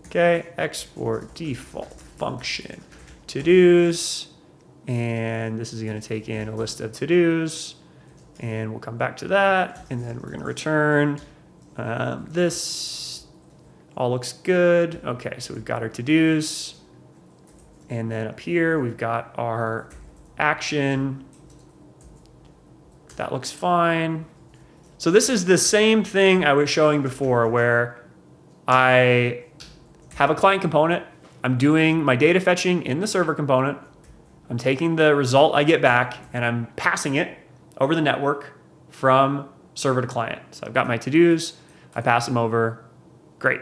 Okay, export default function to-dos. And this is going to take in a list of to-dos. And we'll come back to that. And then we're going to return this. All looks good. Okay, so we've got our to-dos. And then up here, we've got our action. That looks fine. So this is the same thing I was showing before where I have a client component. I'm doing my data fetching in the server component. I'm taking the result I get back and I'm passing it over the network from server to client. So I've got my to-dos. I pass them over. Great.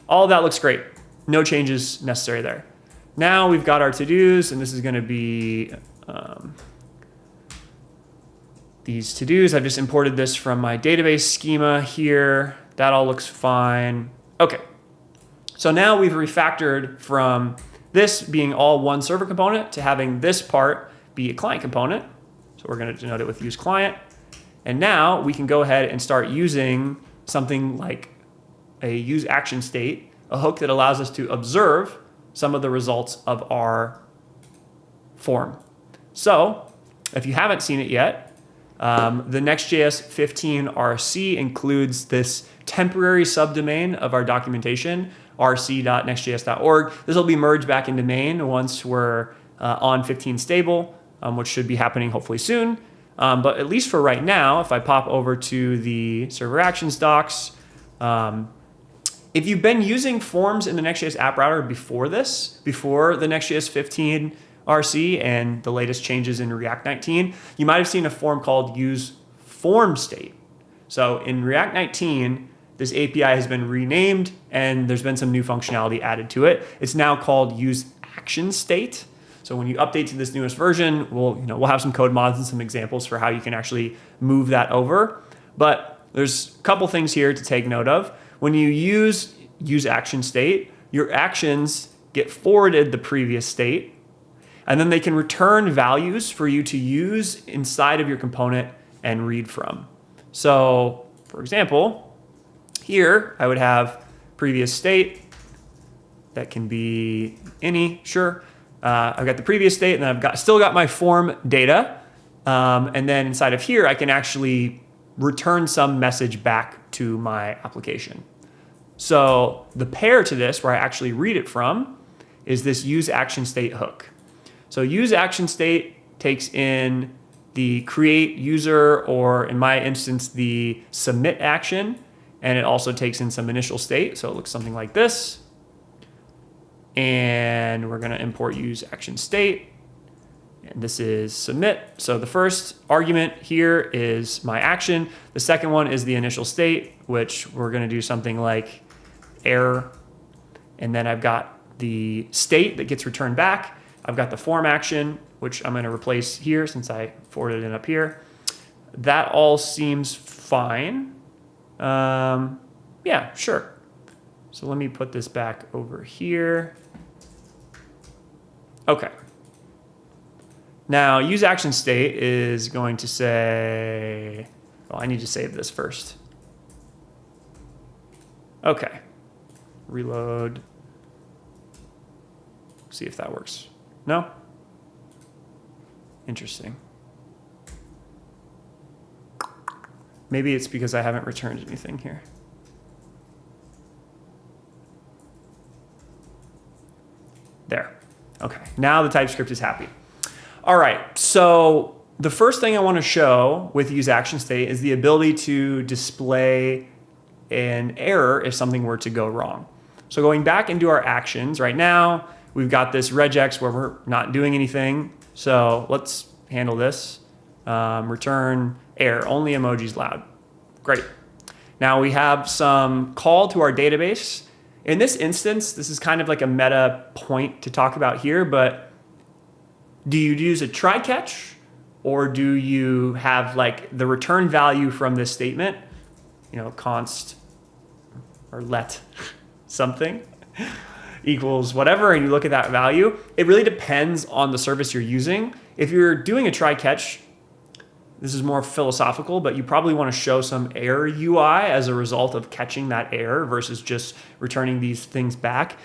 All of that looks great. No changes necessary there. Now we've got our to-dos, and this is going to be these to-dos. I've just imported this from my database schema here. That all looks fine. Okay. So now we've refactored from this being all one server component to having this part be a client component. So we're going to denote it with use client. And now we can go ahead and start using something like a use action state, a hook that allows us to observe some of the results of our form. So if you haven't seen it yet, the Next.js 15 RC includes this temporary subdomain of our documentation, rc.nextjs.org. This will be merged back into main once we're on 15 stable, which should be happening hopefully soon. But at least for right now, if I pop over to the server actions docs, if you've been using forms in the Next.js app router before the Next.js 15 RC and the latest changes in React 19, you might have seen a form called use form state. So in React 19, this API has been renamed and there's been some new functionality added to it. It's now called use action state. So when you update to this newest version, we'll have some code mods and some examples for how you can actually move that over. But there's a couple things here to take note of. When you use action state, your actions get forwarded the previous state, and then they can return values for you to use inside of your component and read from. So, for example, here I would have previous state. That can be any, sure. I've got the previous state, and then I've still got my form data. And then inside of here, I can actually return some message back to my application. So the pair to this, where I actually read it from, is this useActionState hook. So useActionState takes in the create user, or in my instance, the submit action, and it also takes in some initial state. So it looks something like this. And we're gonna import useActionState, and this is submit. So the first argument here is my action. The second one is the initial state, which we're gonna do something like error. And then I've got the state that gets returned back. I've got the form action, which I'm gonna replace here since I forwarded it up here. That all seems fine. Yeah, sure. So let me put this back over here. Okay. Now, useActionState is going to say, well, I need to save this first. Okay. Reload. See if that works. No? Interesting. Maybe it's because I haven't returned anything here. There. Okay, now the TypeScript is happy. All right, so the first thing I want to show with useActionState is the ability to display an error if something were to go wrong. So going back into our actions right now, we've got this regex where we're not doing anything. So let's handle this. Return error, only emojis loud. Great. Now we have some call to our database. In this instance, this is kind of like a meta point to talk about here, but do you use a try catch, or do you have like the return value from this statement, you know, const or let something equals whatever, and you look at that value? It really depends on the service you're using. If you're doing a try catch, this is more philosophical, but you probably want to show some error UI as a result of catching that error versus just returning these things back.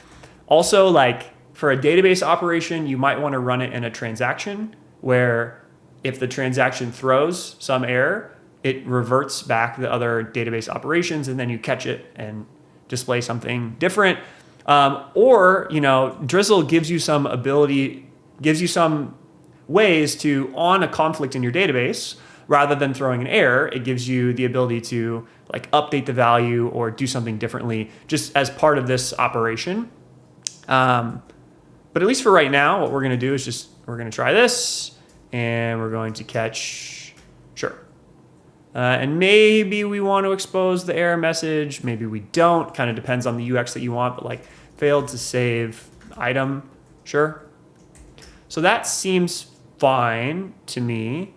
Also, like for a database operation, you might want to run it in a transaction where if the transaction throws some error, it reverts back the other database operations, and then you catch it and display something different. Or, you know, Drizzle gives you some ability, gives you some ways to, on a conflict in your database, rather than throwing an error, it gives you the ability to like update the value or do something differently just as part of this operation. But at least for right now, what we're going to do is just, we're going to try this, and we're going to catch, sure. And maybe we want to expose the error message. Maybe we don't. Kind of depends on the UX that you want, but like failed to save item, sure. So that seems fine to me.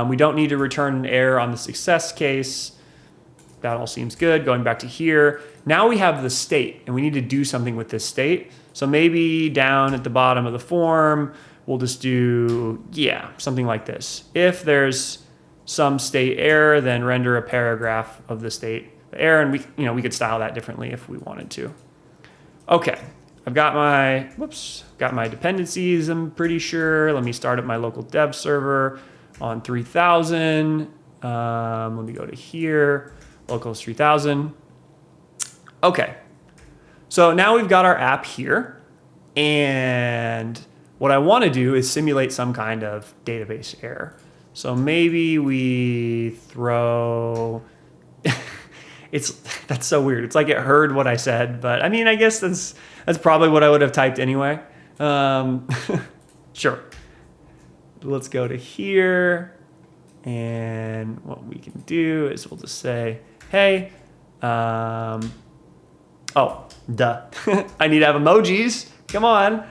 We don't need to return an error on the success case. That all seems good. Going back to here. Now we have the state, and we need to do something with this state. So maybe down at the bottom of the form, we'll just do, yeah, something like this. If there's some state error, then render a paragraph of the state error, and we could style that differently if we wanted to. Okay, I've got my dependencies, I'm pretty sure. Let me start up my local dev server on 3000. Let me go to here, localhost 3000. Okay, so now we've got our app here, and what I want to do is simulate some kind of database error. So maybe we throw, that's so weird. It's like it heard what I said, but I mean, I guess that's probably what I would have typed anyway. Sure. Let's go to here, and what we can do is we'll just say, hey, oh, duh. I need to have emojis. Come on.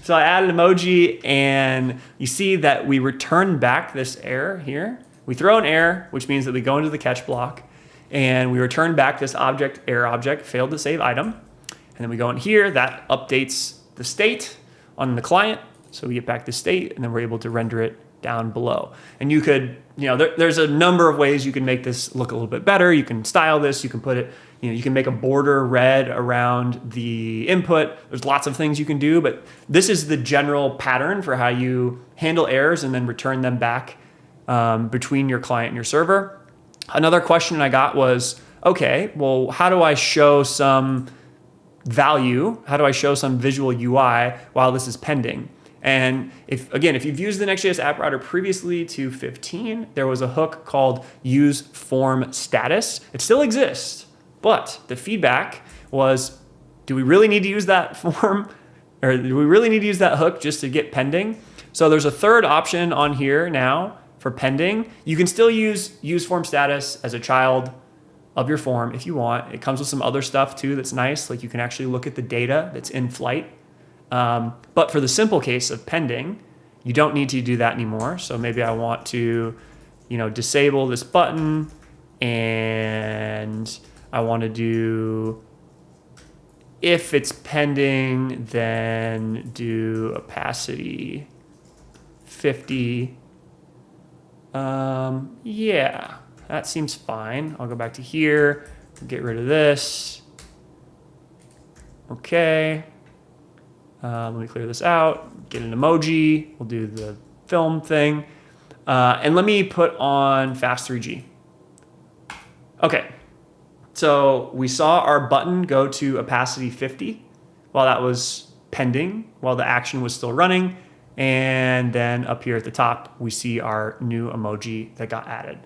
So I added an emoji, and you see that we return back this error here. We throw an error, which means that we go into the catch block, and we return back this object, error object, failed to save item. And then we go in here, that updates the state on the client. So we get back the state, and then we're able to render it down below. And you could, there's a number of ways you can make this look a little bit better. You can style this, you can put it, you can make a border red around the input. There's lots of things you can do, but this is the general pattern for how you handle errors and then return them back between your client and your server. Another question I got was, okay, well, how do I show some value? How do I show some visual UI while this is pending? And if you've used the Next.js app router previously to 15, there was a hook called use form status. It still exists, but the feedback was, do we really need to use that form? Or do we really need to use that hook just to get pending? So there's a third option on here now for pending. You can still use form status as a child of your form if you want. It comes with some other stuff too that's nice, like you can actually look at the data that's in flight. But for the simple case of pending, you don't need to do that anymore. So maybe I want to, disable this button, and I want to do, if it's pending, then do opacity 50. Yeah, that seems fine. I'll go back to here, get rid of this. Okay. Let me clear this out, get an emoji. We'll do the film thing. And let me put on fast 3G. Okay. So we saw our button go to opacity 50 while that was pending, while the action was still running. And then up here at the top, we see our new emoji that got added.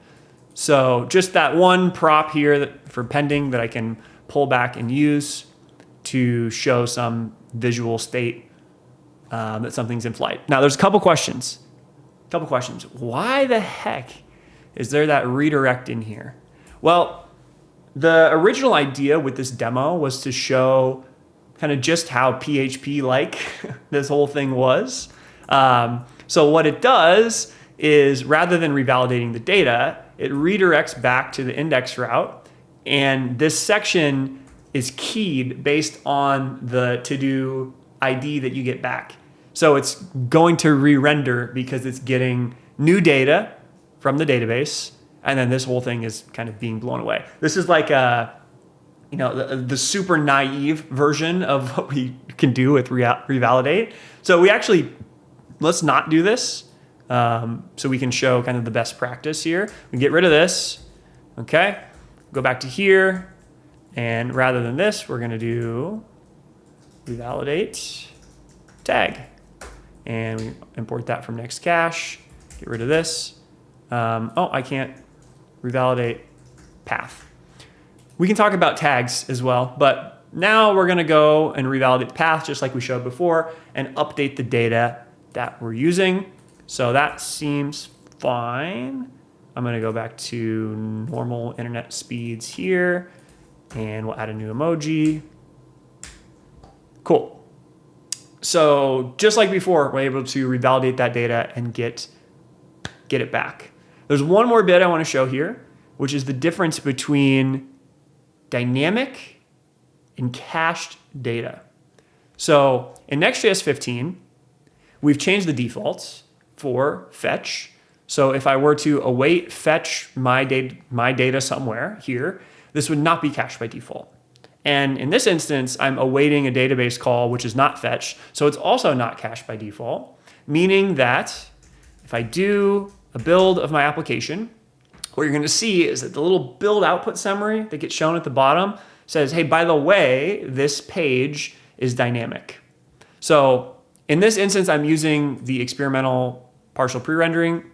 So just that one prop here for pending that I can pull back and use to show some visual state that something's in flight. Now there's a couple questions. Why the heck is there that redirect in here? Well, the original idea with this demo was to show kind of just how PHP-like this whole thing was. So what it does is, rather than revalidating the data, it redirects back to the index route, and this section is keyed based on the to-do ID that you get back. So it's going to re-render because it's getting new data from the database, and then this whole thing is kind of being blown away. This is like the super naive version of what we can do with revalidate. So let's not do this, so we can show kind of the best practice here. We get rid of this, okay? Go back to here, and rather than this, we're gonna do revalidate tag. And we import that from Next cache, get rid of this. I can't revalidate path. We can talk about tags as well, but now we're gonna go and revalidate path just like we showed before and update the data that we're using. So that seems fine. I'm gonna go back to normal internet speeds here, and we'll add a new emoji. Cool. So just like before, we're able to revalidate that data and get it back. There's one more bit I want to show here, which is the difference between dynamic and cached data. So in Next.js 15, we've changed the defaults for fetch. So if I were to await fetch my data somewhere here, this would not be cached by default. And in this instance, I'm awaiting a database call, which is not fetch. So it's also not cached by default, meaning that if I do a build of my application, what you're gonna see is that the little build output summary that gets shown at the bottom says, hey, by the way, this page is dynamic. So in this instance, I'm using the experimental partial pre-rendering,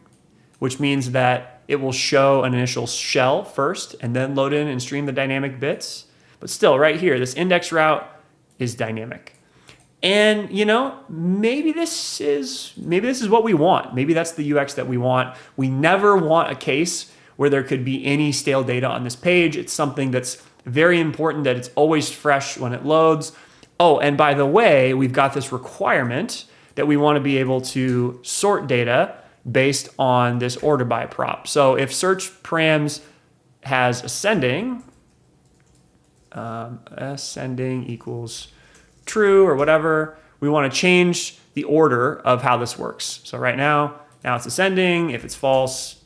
which means that it will show an initial shell first and then load in and stream the dynamic bits. But still, right here, this index route is dynamic. And maybe this is what we want. Maybe that's the UX that we want. We never want a case where there could be any stale data on this page. It's something that's very important that it's always fresh when it loads. Oh, and by the way, we've got this requirement that we want to be able to sort data based on this order by prop. So if search params has ascending equals true or whatever, we want to change the order of how this works. So right now it's ascending. If it's false,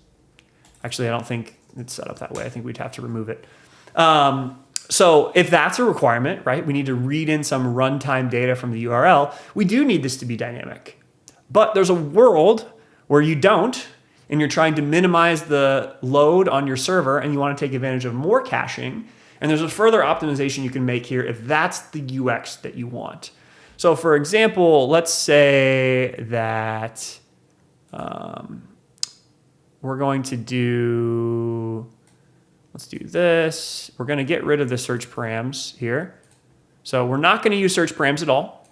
actually, I don't think it's set up that way. I think we'd have to remove it. So if that's a requirement, right, we need to read in some runtime data from the URL. We do need this to be dynamic. But there's a world where you don't. and you're trying to minimize the load on your server and you want to take advantage of more caching, and there's a further optimization you can make here if that's the UX that you want. So for example, let's say that we're going to do, let's do this. We're going to get rid of the search params here. So we're not going to use search params at all.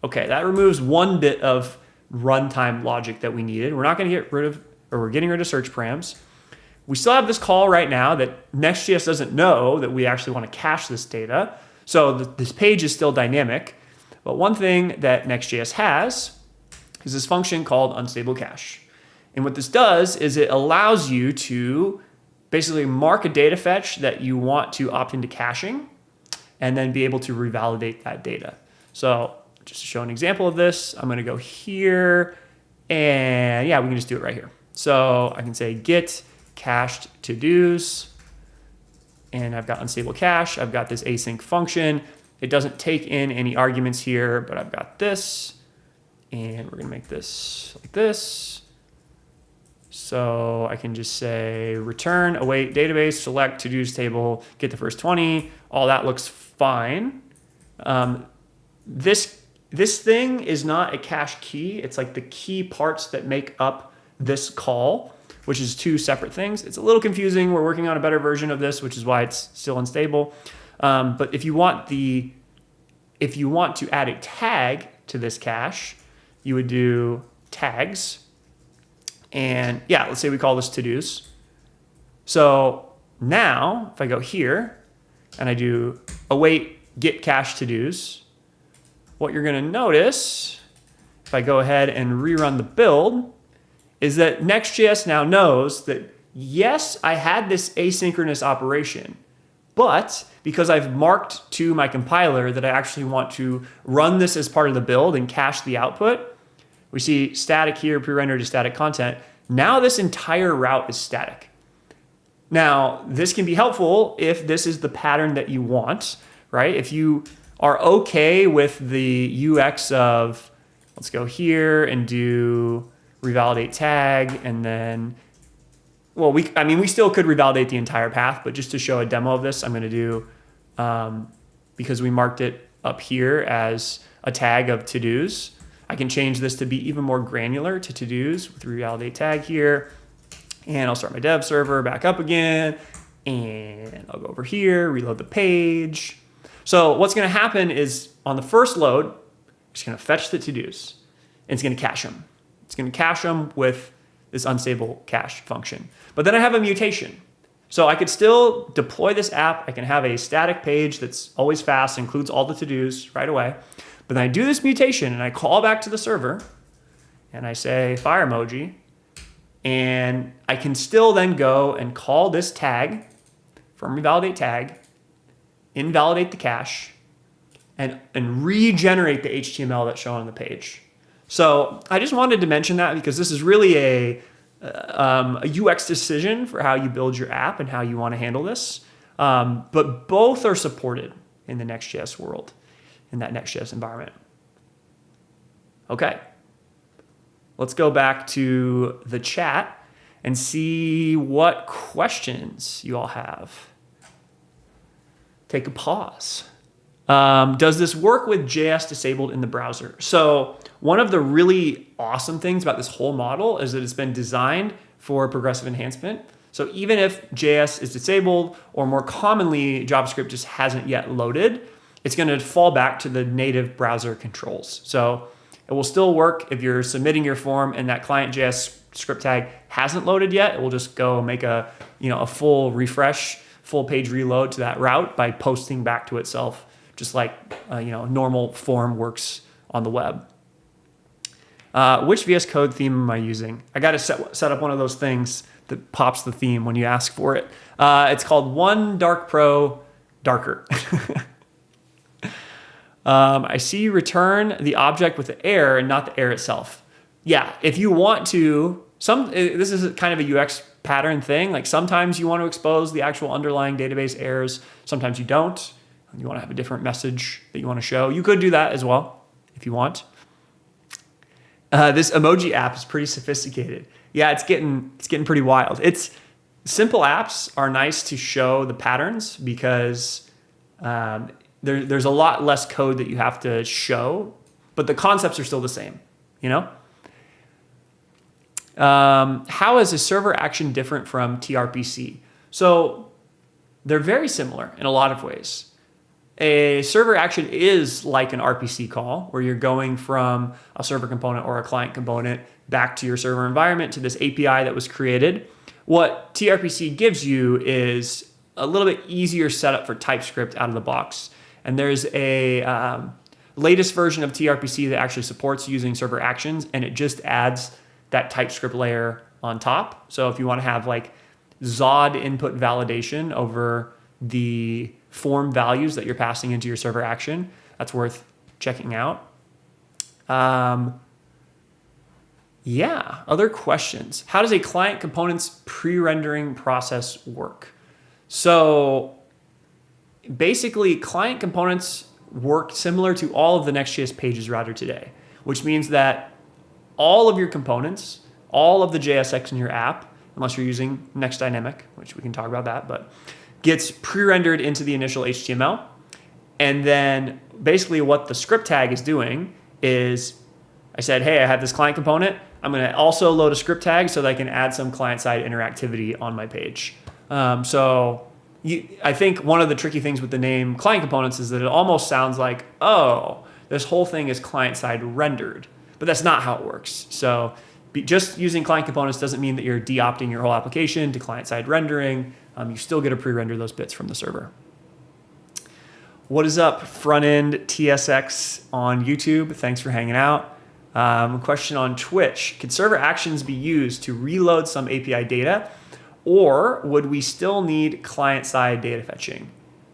Okay, that removes one bit of runtime logic that we needed. We're not going to get rid of, or we're getting rid of search params. We still have this call right now that Next.js doesn't know that we actually want to cache this data. So this page is still dynamic. But one thing that Next.js has is this function called unstable cache. And what this does is it allows you to basically mark a data fetch that you want to opt into caching and then be able to revalidate that data. So just to show an example of this, I'm going to go here and yeah, we can just do it right here. So I can say get cached to-dos, and I've got unstable cache. I've got this async function. It doesn't take in any arguments here, but I've got this, and we're going to make this like this. So I can just say return await database, select to-dos table, get the first 20. All that looks fine. This thing is not a cache key. It's like the key parts that make up this call, which is two separate things. It's a little confusing. We're working on a better version of this, which is why it's still unstable. But if you want to add a tag to this cache, you would do tags. And yeah, let's say we call this to-dos. So now if I go here and I do await get cache to-dos, what you're going to notice if I go ahead and rerun the build is that Next.js now knows that yes, I had this asynchronous operation, but because I've marked to my compiler that I actually want to run this as part of the build and cache the output, we see static here, pre-rendered to static content. Now this entire route is static. Now, this can be helpful if this is the pattern that you want, right? If you are okay with the UX of, let's go here and do revalidate tag, and then, well, we still could revalidate the entire path, but just to show a demo of this, I'm going to do, because we marked it up here as a tag of to-dos, I can change this to be even more granular to to-dos with revalidate tag here. And I'll start my dev server back up again. And I'll go over here, reload the page. So what's going to happen is on the first load, it's going to fetch the to-dos. And it's going to cache them. It's going to cache them with this unstable cache function. But then I have a mutation. So I could still deploy this app. I can have a static page that's always fast, includes all the to-dos right away. But then I do this mutation and I call back to the server and I say fire emoji, and I can still then go and call this tag from revalidate tag, invalidate the cache, and regenerate the HTML that's shown on the page. So I just wanted to mention that because this is really a UX decision for how you build your app and how you want to handle this. But both are supported in the Next.js world, in that Next.js environment. Okay, let's go back to the chat and see what questions you all have. Take a pause. Does this work with JS disabled in the browser? So one of the really awesome things about this whole model is that it's been designed for progressive enhancement. So even if JS is disabled, or more commonly JavaScript just hasn't yet loaded, it's going to fall back to the native browser controls. So it will still work if you're submitting your form and that client.js script tag hasn't loaded yet. It will just go make a full refresh, full page reload to that route by posting back to itself, just like normal form works on the web. Which VS Code theme am I using? I got to set up one of those things that pops the theme when you ask for it. It's called One Dark Pro Darker. I see return the object with the error and not the error itself. Yeah, if you want to, this is kind of a UX pattern thing. Like sometimes you want to expose the actual underlying database errors. Sometimes you don't. You want to have a different message that you want to show. You could do that as well if you want. This emoji app is pretty sophisticated. Yeah, it's getting pretty wild. Simple apps are nice to show the patterns because there's a lot less code that you have to show, but the concepts are still the same, you know? How is a server action different from tRPC? So they're very similar in a lot of ways. A server action is like an RPC call where you're going from a server component or a client component back to your server environment to this API that was created. What tRPC gives you is a little bit easier setup for TypeScript out of the box. And there's a latest version of tRPC that actually supports using server actions, and it just adds that TypeScript layer on top. So if you want to have like ZOD input validation over the form values that you're passing into your server action, that's worth checking out. Yeah, other questions. How does a client components pre-rendering process work? So basically, client components work similar to all of the Next.js pages router today, which means that all of your components, all of the JSX in your app, unless you're using Next Dynamic, which we can talk about that, but gets pre-rendered into the initial HTML. And then basically what the script tag is doing is I said, hey, I have this client component. I'm going to also load a script tag so that I can add some client-side interactivity on my page. I think one of the tricky things with the name client components is that it almost sounds like, oh, this whole thing is client-side rendered. But that's not how it works. So just using client components doesn't mean that you're de-opting your whole application to client-side rendering. You still get to pre-render those bits from the server. What is up, front-end TSX on YouTube? Thanks for hanging out. Question on Twitch. Could server actions be used to reload some API data, or would we still need client-side data fetching?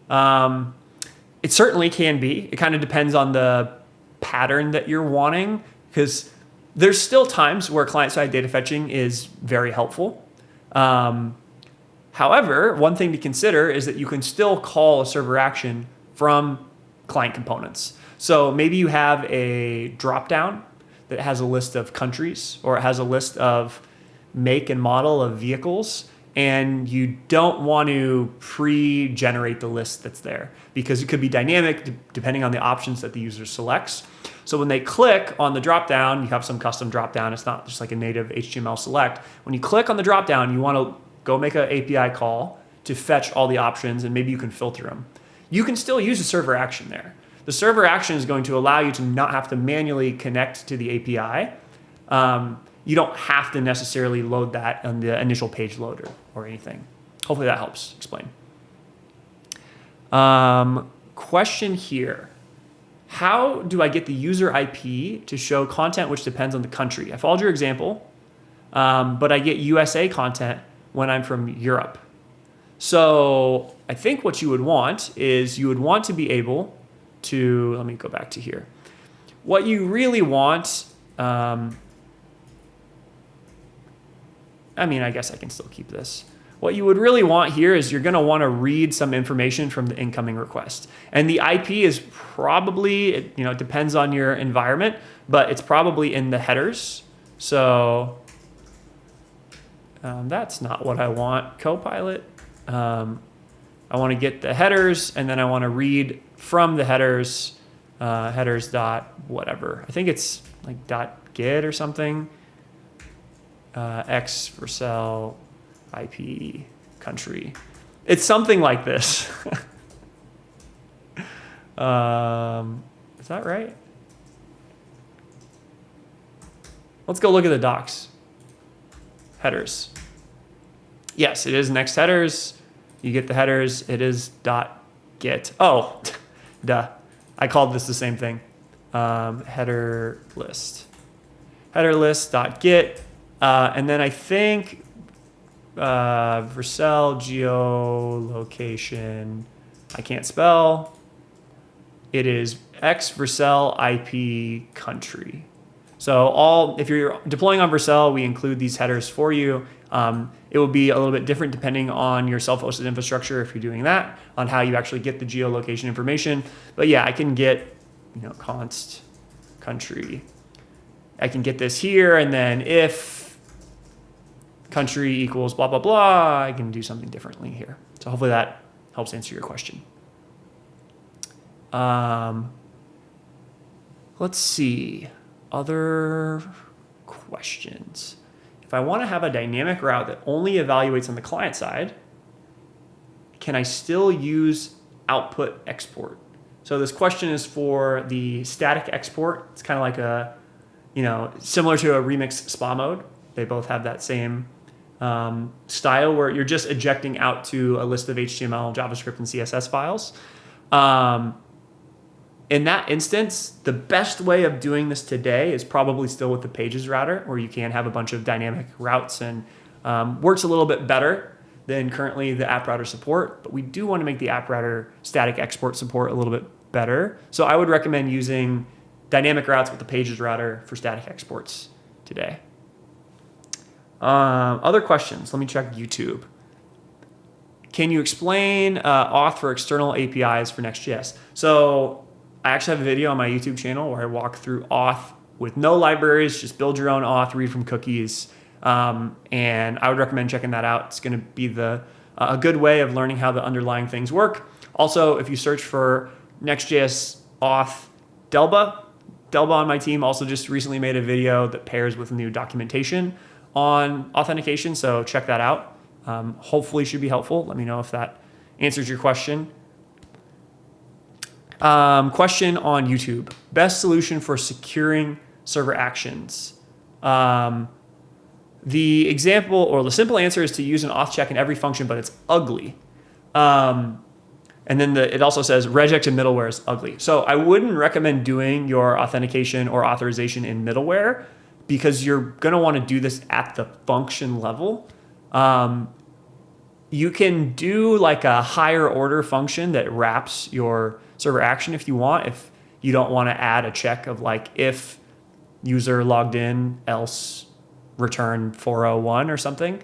It certainly can be. It kind of depends on the pattern that you're wanting, because there's still times where client-side data fetching is very helpful. However, one thing to consider is that you can still call a server action from client components. So maybe you have a dropdown that has a list of countries, or it has a list of make and model of vehicles, and you don't want to pre-generate the list that's there because it could be dynamic depending on the options that the user selects. So when they click on the dropdown, you have some custom dropdown. It's not just like a native HTML select. When you click on the dropdown, you want to go make an API call to fetch all the options, and maybe you can filter them. You can still use a server action there. The server action is going to allow you to not have to manually connect to the API. You don't have to necessarily load that on the initial page loader or anything. Hopefully that helps explain. Question here. How do I get the user IP to show content which depends on the country? I followed your example, but I get USA content when I'm from Europe. So I think what you would want is you would want to be able to, let me go back to here. What you really want, I guess I can still keep this. What you would really want here is you're going to want to read some information from the incoming request. And the IP is probably, it depends on your environment, but it's probably in the headers. So that's not what I want, Copilot. I want to get the headers, and then I want to read from the headers, headers dot whatever. I think it's like dot get or something. X Vercel IP country. It's something like this. Is that right? Let's go look at the docs. Headers. Yes, it is next headers. You get the headers. It is dot get. Oh, duh. I called this the same thing. Header list. Header list dot get. And then I think Vercel geolocation. I can't spell. It is X Vercel IP country. So if you're deploying on Vercel, we include these headers for you. It will be a little bit different depending on your self-hosted infrastructure if you're doing that, on how you actually get the geolocation information. But yeah, I can get, const country I can get this here, and then if country equals blah, blah, blah, I can do something differently here. So hopefully that helps answer your question. Let's see, other questions. If I want to have a dynamic route that only evaluates on the client side, can I still use output export? So this question is for the static export. It's kind of like a, similar to a remix spa mode. They both have that same style where you're just ejecting out to a list of HTML, JavaScript, and CSS files. In that instance, the best way of doing this today is probably still with the pages router, where you can have a bunch of dynamic routes and works a little bit better than currently the app router support, but we do want to make the app router static export support a little bit better. So I would recommend using dynamic routes with the pages router for static exports today. Other questions? Let me check YouTube. Can you explain auth for external APIs for Next.js? So I actually have a video on my YouTube channel where I walk through auth with no libraries, just build your own auth, read from cookies. And I would recommend checking that out. It's going to be a good way of learning how the underlying things work. Also, if you search for Next.js auth Delba on my team also just recently made a video that pairs with new documentation on authentication. So check that out. Hopefully should be helpful. Let me know if that answers your question. Question on YouTube. Best solution for securing server actions. The example or the simple answer is to use an auth check in every function, but it's ugly. And then it also says regex in middleware is ugly. So I wouldn't recommend doing your authentication or authorization in middleware because you're going to want to do this at the function level. You can do like a higher order function that wraps your server action if you want, if you don't want to add a check of like if user logged in, else return 401 or something.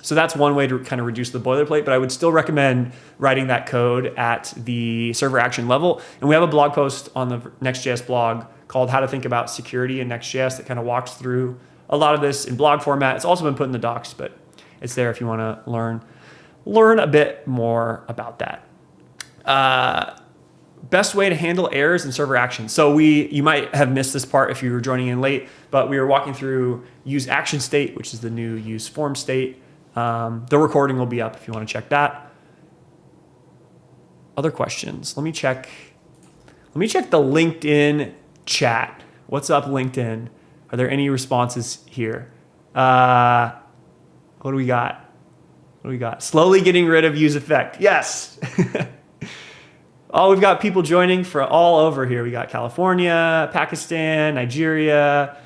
So that's one way to kind of reduce the boilerplate, but I would still recommend writing that code at the server action level. And we have a blog post on the Next.js blog called How to Think About Security in Next.js that kind of walks through a lot of this in blog format. It's also been put in the docs, but it's there if you want to learn a bit more about that. Best way to handle errors in server actions. So you might have missed this part if you were joining in late, but we were walking through use action state, which is the new use form state. The recording will be up if you want to check that. Other questions? Let me check the LinkedIn chat. What's up, LinkedIn? Are there any responses here? What do we got? Slowly getting rid of use effect. Yes. Oh, we've got people joining from all over here. We got California, Pakistan, Nigeria.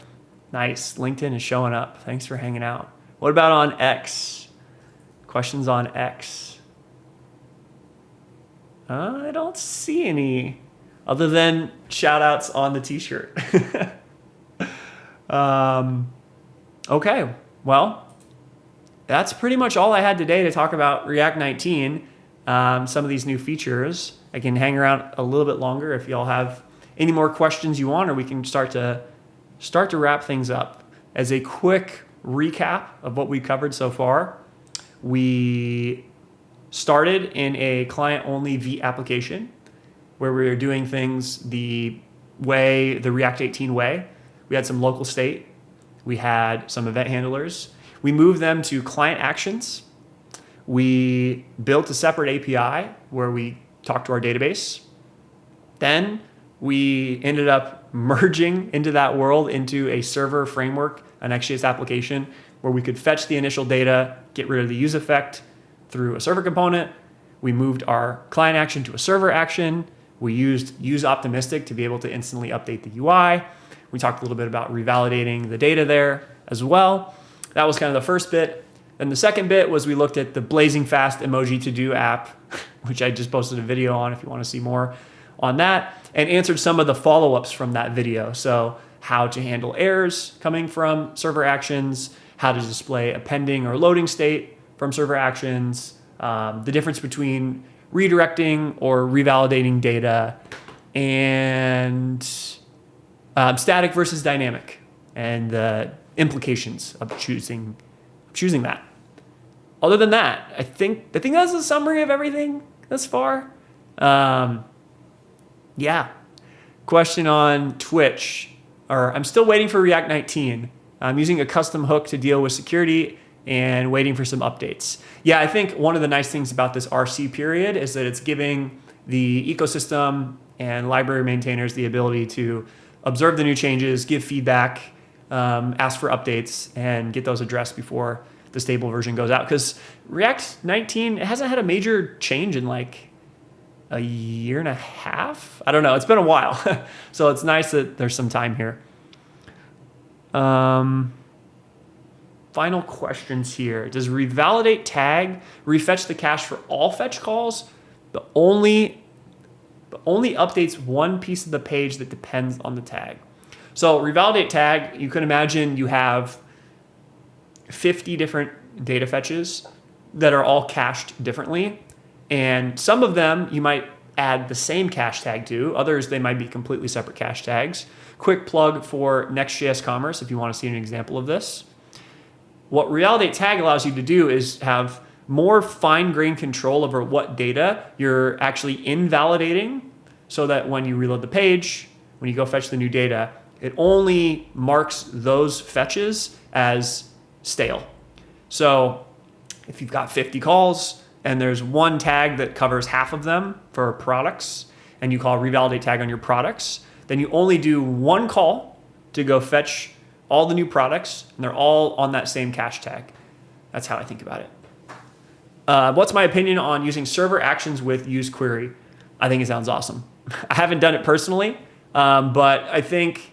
Nice. LinkedIn is showing up. Thanks for hanging out. What about on X? Questions on X? I don't see any other than shout outs on the t-shirt. Okay. Well, that's pretty much all I had today to talk about React 19. Some of these new features. I can hang around a little bit longer if y'all have any more questions you want, or we can start to wrap things up. As a quick recap of what we covered so far, we started in a client-only V application where we were doing things the React 18 way. We had some local state. We had some event handlers. We moved them to client actions. We built a separate API where we talked to our database. Then we ended up merging into that world into a server framework, an Next.js application, where we could fetch the initial data, get rid of the use effect through a server component. We moved our client action to a server action. We used useOptimistic to be able to instantly update the UI. We talked a little bit about revalidating the data there as well. That was kind of the first bit. And the second bit was we looked at the blazing fast emoji to-do app, which I just posted a video on if you want to see more on that, and answered some of the follow-ups from that video. So how to handle errors coming from server actions, how to display a pending or loading state from server actions, the difference between redirecting or revalidating data, and static versus dynamic, and the implications of choosing that. Other than that, I think that's a summary of everything thus far. Yeah. Question on Twitch. I'm still waiting for React 19. I'm using a custom hook to deal with security and waiting for some updates. Yeah, I think one of the nice things about this RC period is that it's giving the ecosystem and library maintainers the ability to observe the new changes, give feedback, ask for updates, and get those addressed before the stable version goes out. Because React 19 hasn't had a major change in like a year and a half. I don't know. It's been a while. So it's nice that there's some time here. Final questions here. Does revalidate tag refetch the cache for all fetch calls? But only updates one piece of the page that depends on the tag. So revalidate tag, you can imagine you have 50 different data fetches that are all cached differently. And some of them you might add the same cache tag to. Others, they might be completely separate cache tags. Quick plug for Next.js Commerce if you want to see an example of this. What revalidate tag allows you to do is have more fine-grained control over what data you're actually invalidating, so that when you reload the page, when you go fetch the new data, it only marks those fetches as stale. So if you've got 50 calls and there's one tag that covers half of them for products, and you call revalidate tag on your products, then you only do one call to go fetch all the new products, and they're all on that same cache tag. That's how I think about it. What's my opinion on using server actions with use query? I think it sounds awesome. I haven't done it personally, but I think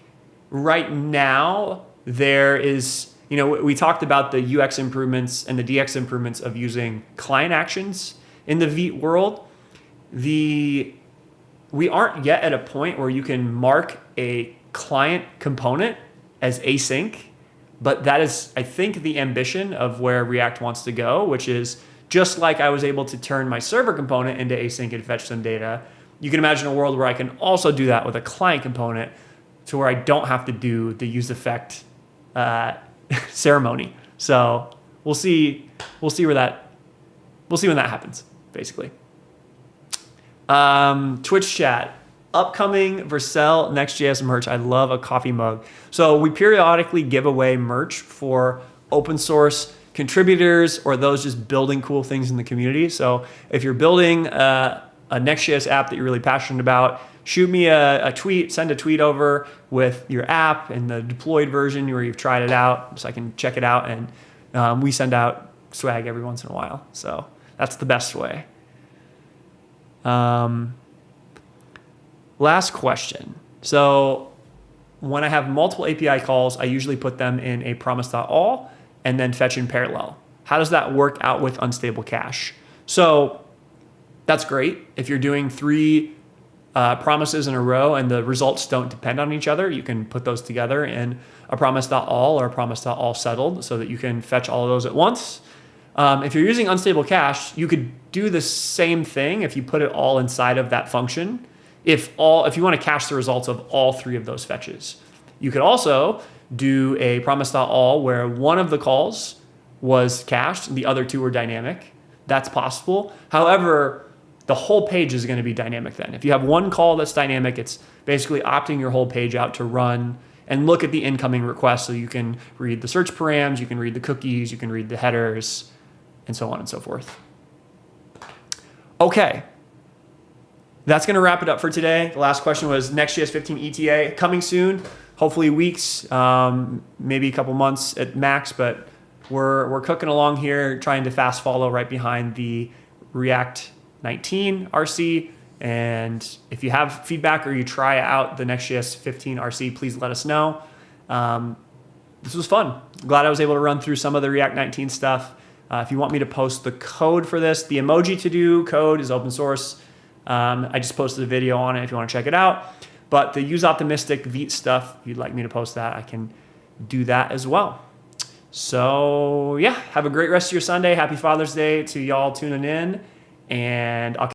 right now there is, we talked about the UX improvements and the DX improvements of using client actions in the Vite world. We aren't yet at a point where you can mark a client component as async, but that is, I think, the ambition of where React wants to go, which is just like I was able to turn my server component into async and fetch some data. You can imagine a world where I can also do that with a client component, to where I don't have to do the use effect ceremony. So we'll see when that happens, basically. Twitch chat. Upcoming Vercel Next.js merch. I love a coffee mug. So we periodically give away merch for open source contributors or those just building cool things in the community. So if you're building a Next.js app that you're really passionate about, shoot me a tweet, send a tweet over with your app and the deployed version where you've tried it out so I can check it out. And we send out swag every once in a while. So that's the best way. Last question. So when I have multiple API calls, I usually put them in a promise.all and then fetch in parallel. How does that work out with unstable cache? So that's great. If you're doing 3 promises in a row and the results don't depend on each other, you can put those together in a promise.all or a promise.all settled so that you can fetch all of those at once. If you're using unstable cache, you could do the same thing if you put it all inside of that function. If you want to cache the results of all 3 of those fetches. You could also do a promise.all where one of the calls was cached and the other 2 were dynamic. That's possible. However, the whole page is going to be dynamic then. If you have one call that's dynamic, it's basically opting your whole page out to run and look at the incoming request, so you can read the search params, you can read the cookies, you can read the headers, and so on and so forth. Okay. That's going to wrap it up for today. The last question was Next.js 15 ETA coming soon, hopefully weeks, maybe a couple months at max, but we're cooking along here, trying to fast follow right behind the React 19 RC. And if you have feedback or you try out the Next.js 15 RC, please let us know. This was fun. Glad I was able to run through some of the React 19 stuff. If you want me to post the code for this, the Emoji to do code is open source. I just posted a video on it if you want to check it out. But the useOptimistic Vite stuff, if you'd like me to post that, I can do that as well. So yeah, have a great rest of your Sunday. Happy Father's Day to y'all tuning in. And I'll